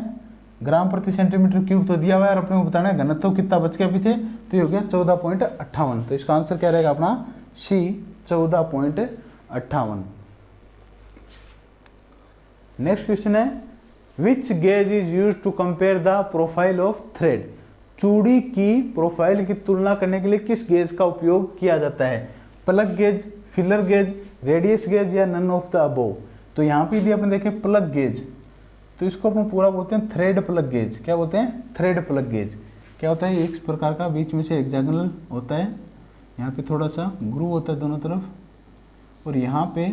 ग्राम प्रति सेंटीमीटर क्यूब तो दिया हुआ है और अपने को बताना है घनत्व कितना बच गया पीछे, तो ये हो गया 14.58। तो इसका आंसर क्या रहेगा अपना? सी, 14.58। नेक्स्ट क्वेश्चन है, which gauge is use to compare the profile of thread? चूड़ी की प्रोफाइल की तुलना करने के लिए किस गेज का उपयोग किया जाता है? Plug gauge, filler gauge, radius gauge या नन ऑफ द अबोव? तो यहाँ पे यदि आपने देखे प्लग गेज, तो इसको अपन पूरा बोलते हैं थ्रेड प्लग गेज। क्या बोलते हैं? Thread plug gauge. क्या होता है? एक प्रकार का बीच में से हेक्सागोनल होता है, यहाँ पे थोड़ा सा ग्रूव होता है दोनों तरफ, और यहाँ पे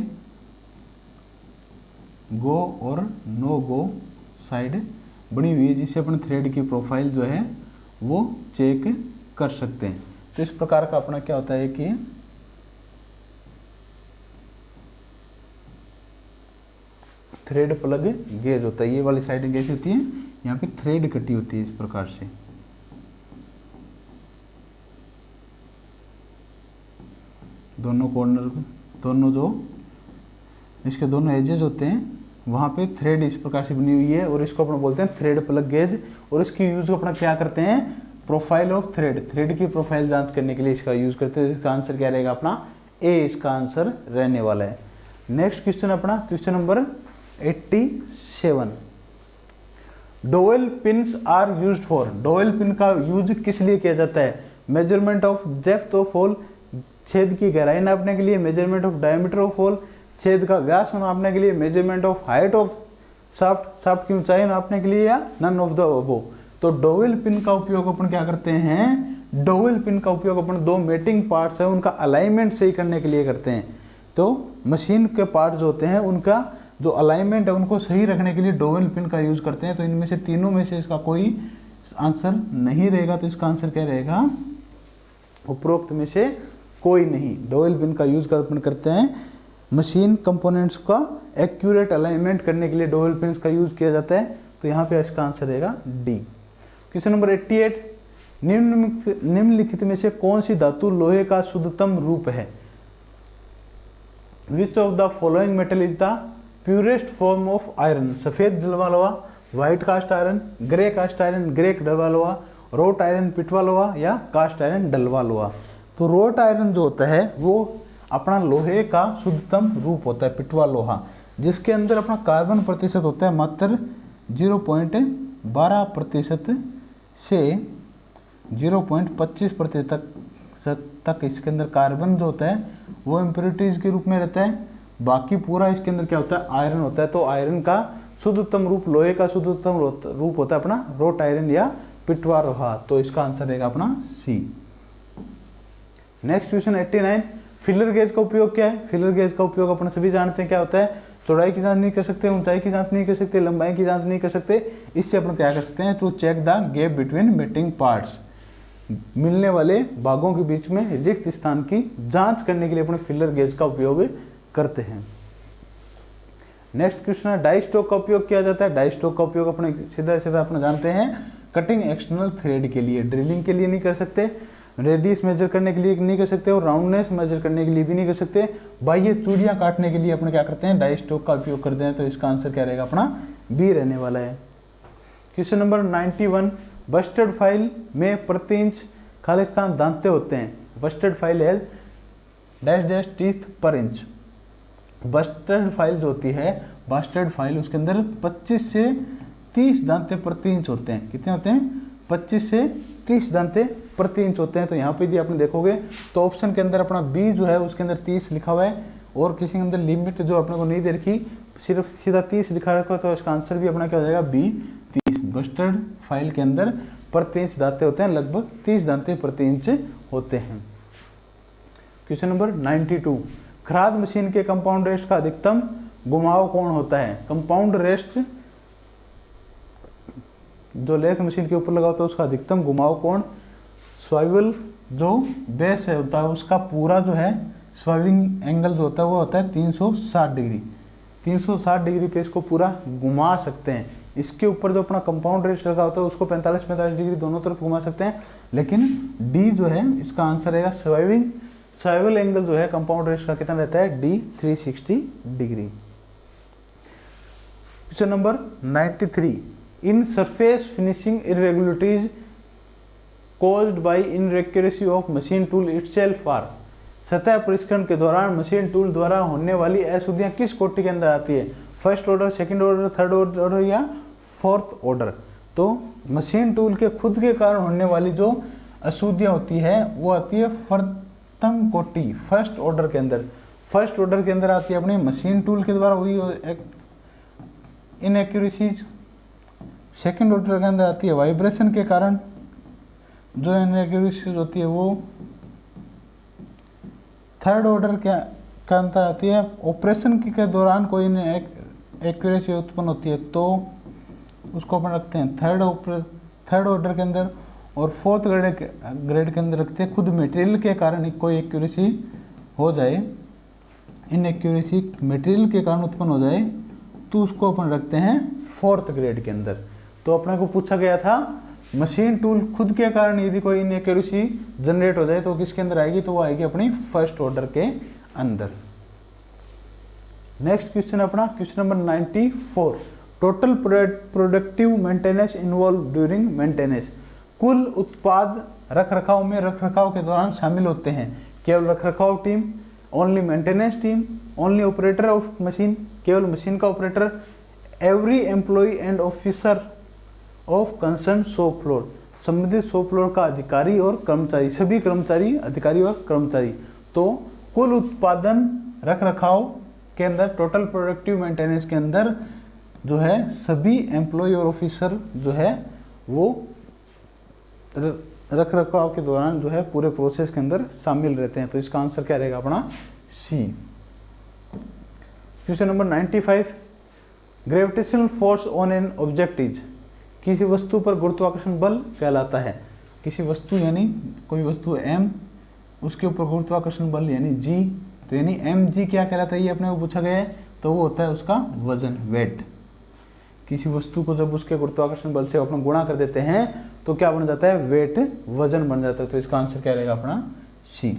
गो और नो गो साइड बनी हुई है, जिससे अपन थ्रेड की प्रोफाइल जो है वो चेक कर सकते हैं। तो इस प्रकार का अपना क्या होता है कि थ्रेड प्लग गेज होता है। ये वाली साइड कैसी होती है? यहाँ पे थ्रेड कटी होती है इस प्रकार से। दोनों कॉर्नर, दोनों जो इसके दोनों एजेस होते हैं वहाँ पे थ्रेड इस प्रकार से बनी हुई है, और इसको अपन बोलते हैं थ्रेड प्लग गेज। और इसकी यूज अपना क्या करते हैं? प्रोफाइल ऑफ थ्रेड, थ्रेड की प्रोफाइल जांच करने के लिए इसका यूज करते हैं। इसका आंसर क्या रहेगा अपना? ए इसका आंसर रहने वाला है। नेक्स्ट क्वेश्चन अपना question number 87। Dowel pins are used for. Dowel pin का यूज किस लिए किया जाता है? Measurement of depth of hole, छेद की गहराई नापने के लिए। Measurement of diameter of hole, छेद का व्यास नापने के लिए। Measurement of height of shaft, shaft की ऊंचाई नापने के लिए, या नन ऑफ द अबव। तो डोवेल पिन का उपयोग अपन क्या करते हैं? डोवेल पिन का उपयोग अपन दो मेटिंग पार्ट्स है उनका अलाइनमेंट सही करने के लिए करते हैं। तो मशीन के पार्ट जो होते हैं उनका जो अलाइनमेंट है उनको सही रखने के लिए डोवेल पिन का यूज करते हैं। तो इनमें से तीनों में से इसका कोई आंसर नहीं रहेगा। तो इसका आंसर क्या रहेगा? उपरोक्त में से कोई नहीं। डोवेल पिन का यूज अपन करते हैं मशीन कंपोनेंट्स का एक्यूरेट अलाइनमेंट करने के लिए डोवेल पिन का यूज किया जाता है। तो यहाँ पे इसका आंसर रहेगा डी। Question number 88। निम्नलिखित में से कौन सी धातु लोहे का शुद्धतम रूप है? Which of the following metal is the purest form of iron? सफेद डलवा लोहा, white cast iron, grey cast iron, ग्रे डलवा लोहा, रोट आयरन पिटवा लोहा, या कास्ट आयरन डलवा लोहा। तो रोट आयरन जो होता है वो अपना लोहे का शुद्धतम रूप होता है, पिटवा लोहा, जिसके अंदर अपना कार्बन प्रतिशत होता है मात्र 0.12% से 0.25% तक इसके अंदर कार्बन जो होता है वो इम्प्योरिटीज के रूप में रहता है। बाकी पूरा इसके अंदर क्या होता है? आयरन होता है। तो आयरन का शुद्धतम रूप, लोहे का शुद्धतम रूप होता है अपना रोट आयरन या पिटवा लोहा। तो इसका आंसर रहेगा अपना C. Next question 89। Feeler gauge का उपयोग क्या है? फिलर गेज का उपयोग अपन सभी जानते हैं क्या होता है? चौड़ाई की जांच नहीं कर सकते, ऊंचाई की जांच नहीं कर सकते, लंबाई की जांच नहीं कर सकते। इससे अपन क्या कर सकते हैं? To check the gap between mating parts, मिलने वाले भागों के बीच में रिक्त स्थान की जांच करने के लिए अपने फिलर गेज का उपयोग करते हैं। नेक्स्ट क्वेश्चन है डाई स्टॉक का उपयोग किया जाता है। डाई स्टॉक का उपयोग अपने सीधा सीधा अपने जानते हैं कटिंग एक्सटर्नल थ्रेड के लिए, ड्रिलिंग के लिए नहीं कर सकते, रेडियस मेजर करने के लिए नहीं कर सकते, और राउंडनेस मेजर करने के लिए भी नहीं कर सकते। बाह्य चूड़ियां काटने के लिए अपने क्या करते हैं? डाई स्टॉक का उपयोग करते हैं। तो इसका आंसर क्या रहेगा? अपना बी रहने वाला है। Question number 91। बस्टर्ड फाइल में प्रति इंच खालिस्तान दांते होते हैं। बस्टर्ड फाइल है डैश डैश टीथ पर इंच। बस्टर्ड फाइल जो होती है, बस्टर्ड फाइल उसके अंदर 25 से 30 दांते प्रति इंच होते हैं। कितने होते हैं? 25 से 30 दांते प्रति इंच होते हैं। तो यहाँ पे यदि आपने देखोगे तो ऑप्शन के अंदर अपना बी जो है उसके अंदर 30 लिखा हुआ है, और किसी के अंदर लिमिट जो अपने को नहीं दे रखी, सिर्फ सीधा 30 लिखा रखा। तो इसका आंसर भी अपना क्या हो जाएगा? बी 30। बस्टर्ड फाइल के अंदर प्रति इंच दांते होते हैं, लगभग 30 दांते प्रति इंच होते हैं। Question number 92। खराद मशीन के कंपाउंड रेस्ट का अधिकतम घुमाव कोण होता है? कंपाउंड रेस्ट जो लेथ मशीन के ऊपर लगा होता है उसका अधिकतम घुमाव कोण, स्वाइवल जो बेस है होता है उसका पूरा जो है स्वाइविंग एंगल जो होता है वो होता है 360 डिग्री। 360 डिग्री पे इसको पूरा घुमा सकते हैं। इसके ऊपर जो अपना कंपाउंड रेस्ट लगा होता है उसको 45-45 डिग्री दोनों तरफ घुमा सकते हैं। लेकिन डी जो है इसका आंसर रहेगा स्वाइवल एंगल जो है कंपाउंड रेस्ट का कितना रहता है? D 360 degree. Question number 93। In surface finishing irregularities caused by inaccuracy of machine tool itself are। सतह परीक्षण के दौरान मशीन टूल द्वारा होने वाली अशुद्धियां किस कोटि के अंदर आती है? First order, second order, third order या फोर्थ ऑर्डर? तो मशीन टूल के खुद के कारण होने वाली जो अशुद्धियां होती है वो आती है प्रथम कोटि, फर्स्ट ऑर्डर के अंदर। फर्स्ट ऑर्डर के अंदर आती है अपनी मशीन टूल के द्वारा हुई इनएक्यूरेसीज सेकंड ऑर्डर के अंदर आती है वाइब्रेशन के कारण जो इनएक्यूरेसीज होती है वो। थर्ड ऑर्डर के अंदर आती है ऑपरेशन के दौरान कोई एक्यूरेसी उत्पन्न होती है तो उसको अपन रखते हैं थर्ड ऑर्डर के अंदर। और फोर्थ ग्रेड के अंदर रखते हैं खुद मटेरियल के कारण ही कोई एक्यूरेसी हो जाए, इनएक्यूरेसी मटेरियल के कारण उत्पन्न हो जाए तो उसको अपन रखते हैं फोर्थ ग्रेड के अंदर। तो अपने को पूछा गया था मशीन टूल खुद के कारण यदि कोई इनएक्यूरेसी जनरेट हो जाए तो किसके अंदर आएगी, तो वो आएगी अपनी फर्स्ट ऑर्डर के अंदर। नेक्स्ट क्वेश्चन अपना question number 94, total productive maintenance involve during maintenance. कुल उत्पाद रखरखाव में रखरखाव के दौरान शामिल होते हैं। केवल रखरखाव team, only maintenance team, only operator of machine, केवल मशीन का operator, every employ and officer of concern shop floor, संबंधित शॉप फ्लोर का अधिकारी और कर्मचारी, सभी कर्मचारी, अधिकारी और कर्मचारी। तो कुल उत्पादन रखरखाव के अंदर टोटल प्रोडक्टिव मेंटेनेंस के अंदर जो है सभी एम्प्लॉय और ऑफिसर जो है वो रखरखाव के दौरान जो है पूरे प्रोसेस के अंदर शामिल रहते हैं। तो इसका आंसर क्या रहेगा अपना C. Question number 95, gravitational force on an object is. किसी वस्तु पर गुरुत्वाकर्षण बल कहलाता है। किसी वस्तु यानी कोई वस्तु m, उसके ऊपर गुरुत्वाकर्षण बल यानी g, तो यानी mg क्या कहलाता है, ये अपने को पूछा गया है। तो वो होता है उसका वजन, वेट। किसी वस्तु को जब उसके गुरुत्वाकर्षण बल से अपना गुणा कर देते हैं तो क्या बन जाता है, वेट, वजन बन जाता है। तो इसका आंसर क्या रहेगा अपना C.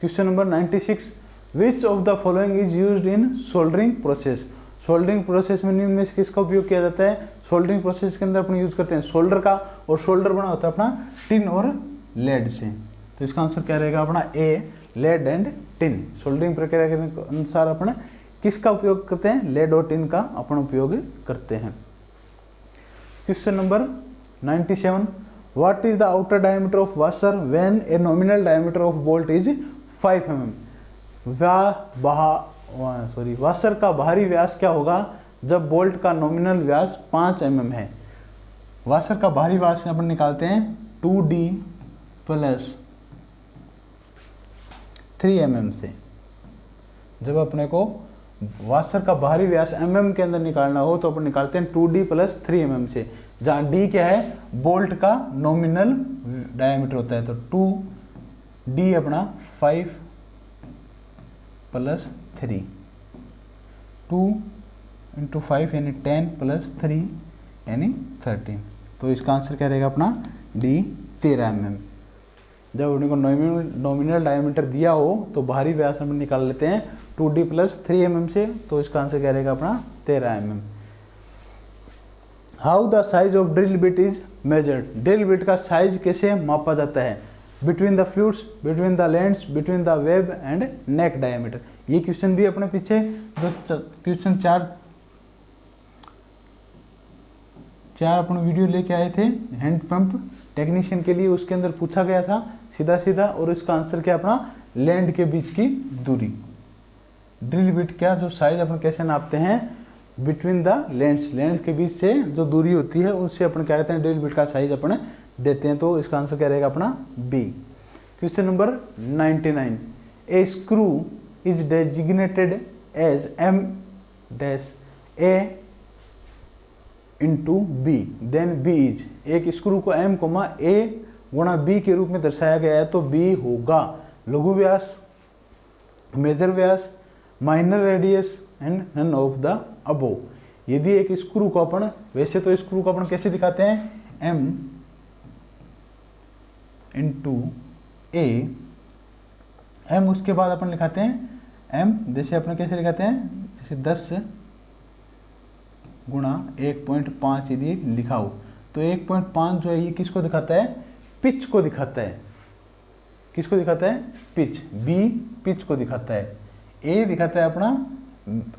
Question number 96, which of the following is used in soldering process. Soldering process में निम्न में से किसका उपयोग किया जाता है। सोल्डरिंग प्रोसेस के अंदर अपन यूज करते हैं सोल्डर का, और सोल्डर बना होता है अपना टिन और लेड से। तो इसका आंसर क्या रहेगा अपना ए, लेड एंड टिन। सोल्डरिंग प्रक्रिया के अनुसार अपन किसका उपयोग करते हैं, लेड और टिन का अपन उपयोग करते हैं। Question number 97, what is the outer diameter of washer when a nominal diameter of bolt is 5 mm। Washer का बाहरी व्यास क्या होगा जब बोल्ट का नॉमिनल व्यास 5 mm है। वाशर का बाहरी व्यास अपन निकालते हैं 2d + 3 mm से। जब अपने को वाशर का बाहरी व्यास mm के अंदर निकालना हो तो अपन निकालते हैं 2d + 3 mm से, जहाँ d क्या है, बोल्ट का नॉमिनल डायमीटर होता है। तो 2d अपना 5 + 3, 2 × 5 यानी 10 + 3 यानी 13। तो इसका आंसर क्या रहेगा अपना डी, 13 mm। जब उनको नॉमिनल डायमीटर दिया हो तो बाहरी व्यास हम निकाल लेते हैं 2d + 3 mm से। तो इसका आंसर क्या रहेगा अपना 13 mm। How the size of drill bit is measured. Drill bit का साइज कैसे मापा जाता है, between the fluids, between the lens, between the web and neck diameter. ये क्वेश्चन भी अपने पीछे जो क्वेश्चन चार अपन वीडियो लेके आए थे हैंड पंप टेक्नीशियन के लिए, उसके अंदर पूछा गया था सीधा सीधा। और इसका आंसर क्या अपना लैंड के बीच की दूरी। ड्रिल बिट क्या जो साइज अपन कैसे नापते हैं, बिटवीन द लेंस, लेंस के बीच से जो दूरी होती है उससे अपन क्या कहते हैं ड्रिल बिट का साइज अपन देते हैं। तो इसका आंसर क्या रहेगा अपना B. Question number 99, a screw is designated as M A × B, then B is. एक स्क्रू को M, A × B के रूप में दर्शाया गया है तो B होगा लघु व्यास, मेजर व्यास, minor radius and none of the above. यदि एक स्क्रू को अपन, वैसे तो स्क्रू को अपन कैसे दिखाते हैं, M × A, M उसके बाद अपन लिखाते हैं M, जैसे अपन कैसे लिखाते हैं, जैसे 10 × 1.5 यदि लिखा हो तो 1.5 जो है ये किसको दिखाता है, पिच को दिखाता है। किसको दिखाता है, पिच। B पिच को दिखाता है, A दिखाता है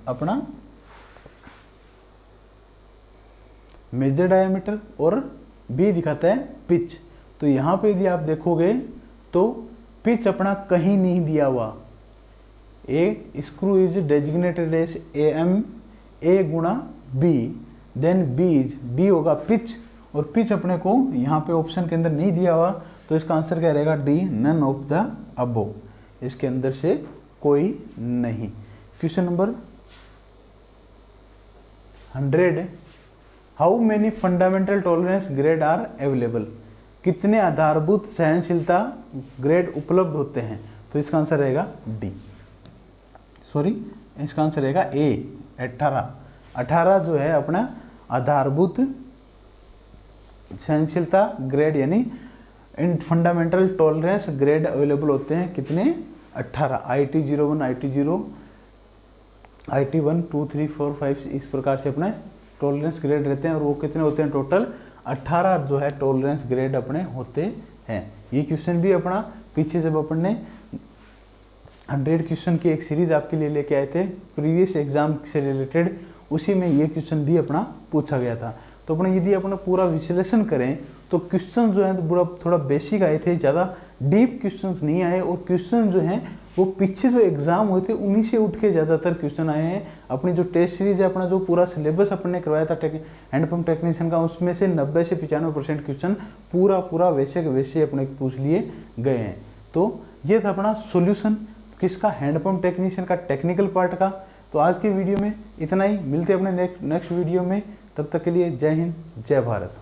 अपना मेजर डायमीटर और B दिखाता है पिच। तो यहाँ पे यदि आप देखोगे तो पिच अपना कहीं नहीं दिया हुआ। A screw is designated as AM A × B, then B होगा पिच, और पिच अपने को यहाँ पे ऑप्शन के अंदर नहीं दिया हुआ, तो इसका आंसर क्या रहेगा D, none of the above, इसके अंदर से कोई नहीं। Question number 100, how many fundamental tolerance grade are available, कितने आधारभूत सहनशीलता ग्रेड उपलब्ध होते हैं, तो इसका आंसर रहेगा डी, सॉरी इसका आंसर रहेगा ए 18 जो है अपना आधारभूत सहनशीलता ग्रेड यानी इन फंडामेंटल टॉलरेंस ग्रेड अवेलेबल होते हैं, कितने 18, IT01, IT0, IT1, 2, 3, 4, 5 इस प्रकार से अपने टॉलरेंस ग्रेड रहते हैं, और वो कितने होते हैं टोटल 18 जो है टॉलरेंस ग्रेड अपने होते हैं। ये क्वेश्चन भी अपना पीछे जब अपन ने 100 क्वेश्चन की एक सीरीज आपके लिए लेके आए थे प्रीवियस एग्जाम से रिलेटेड, उसी में ये क्वेश्चन भी अपना पूछा गया था। तो अपने यदि अपना पूरा विश्लेषण करें तो क्वेश्चन जो है पूरा थोड़ा बेसिक आए थे, ज़्यादा डीप क्वेश्चन नहीं आए, और क्वेश्चन जो हैं वो पीछे जो एग्जाम हुए थे उन्हीं से उठ के ज़्यादातर क्वेश्चन आए हैं। अपनी जो टेस्ट सीरीज है, अपना जो पूरा सिलेबस अपन ने करवाया था हैंडपम्प टेक्नीशियन का, उसमें से 90 से 95% क्वेश्चन पूरा वैसे के वैसे अपने पूछ लिए गए हैं। तो ये था अपना सोल्यूशन किसका, हैंडपम्प टेक्नीशियन का टेक्निकल पार्ट का। तो आज के वीडियो में इतना ही, मिलते हैं अपने नेक्स्ट वीडियो में, तब तक के लिए जय हिंद जय भारत।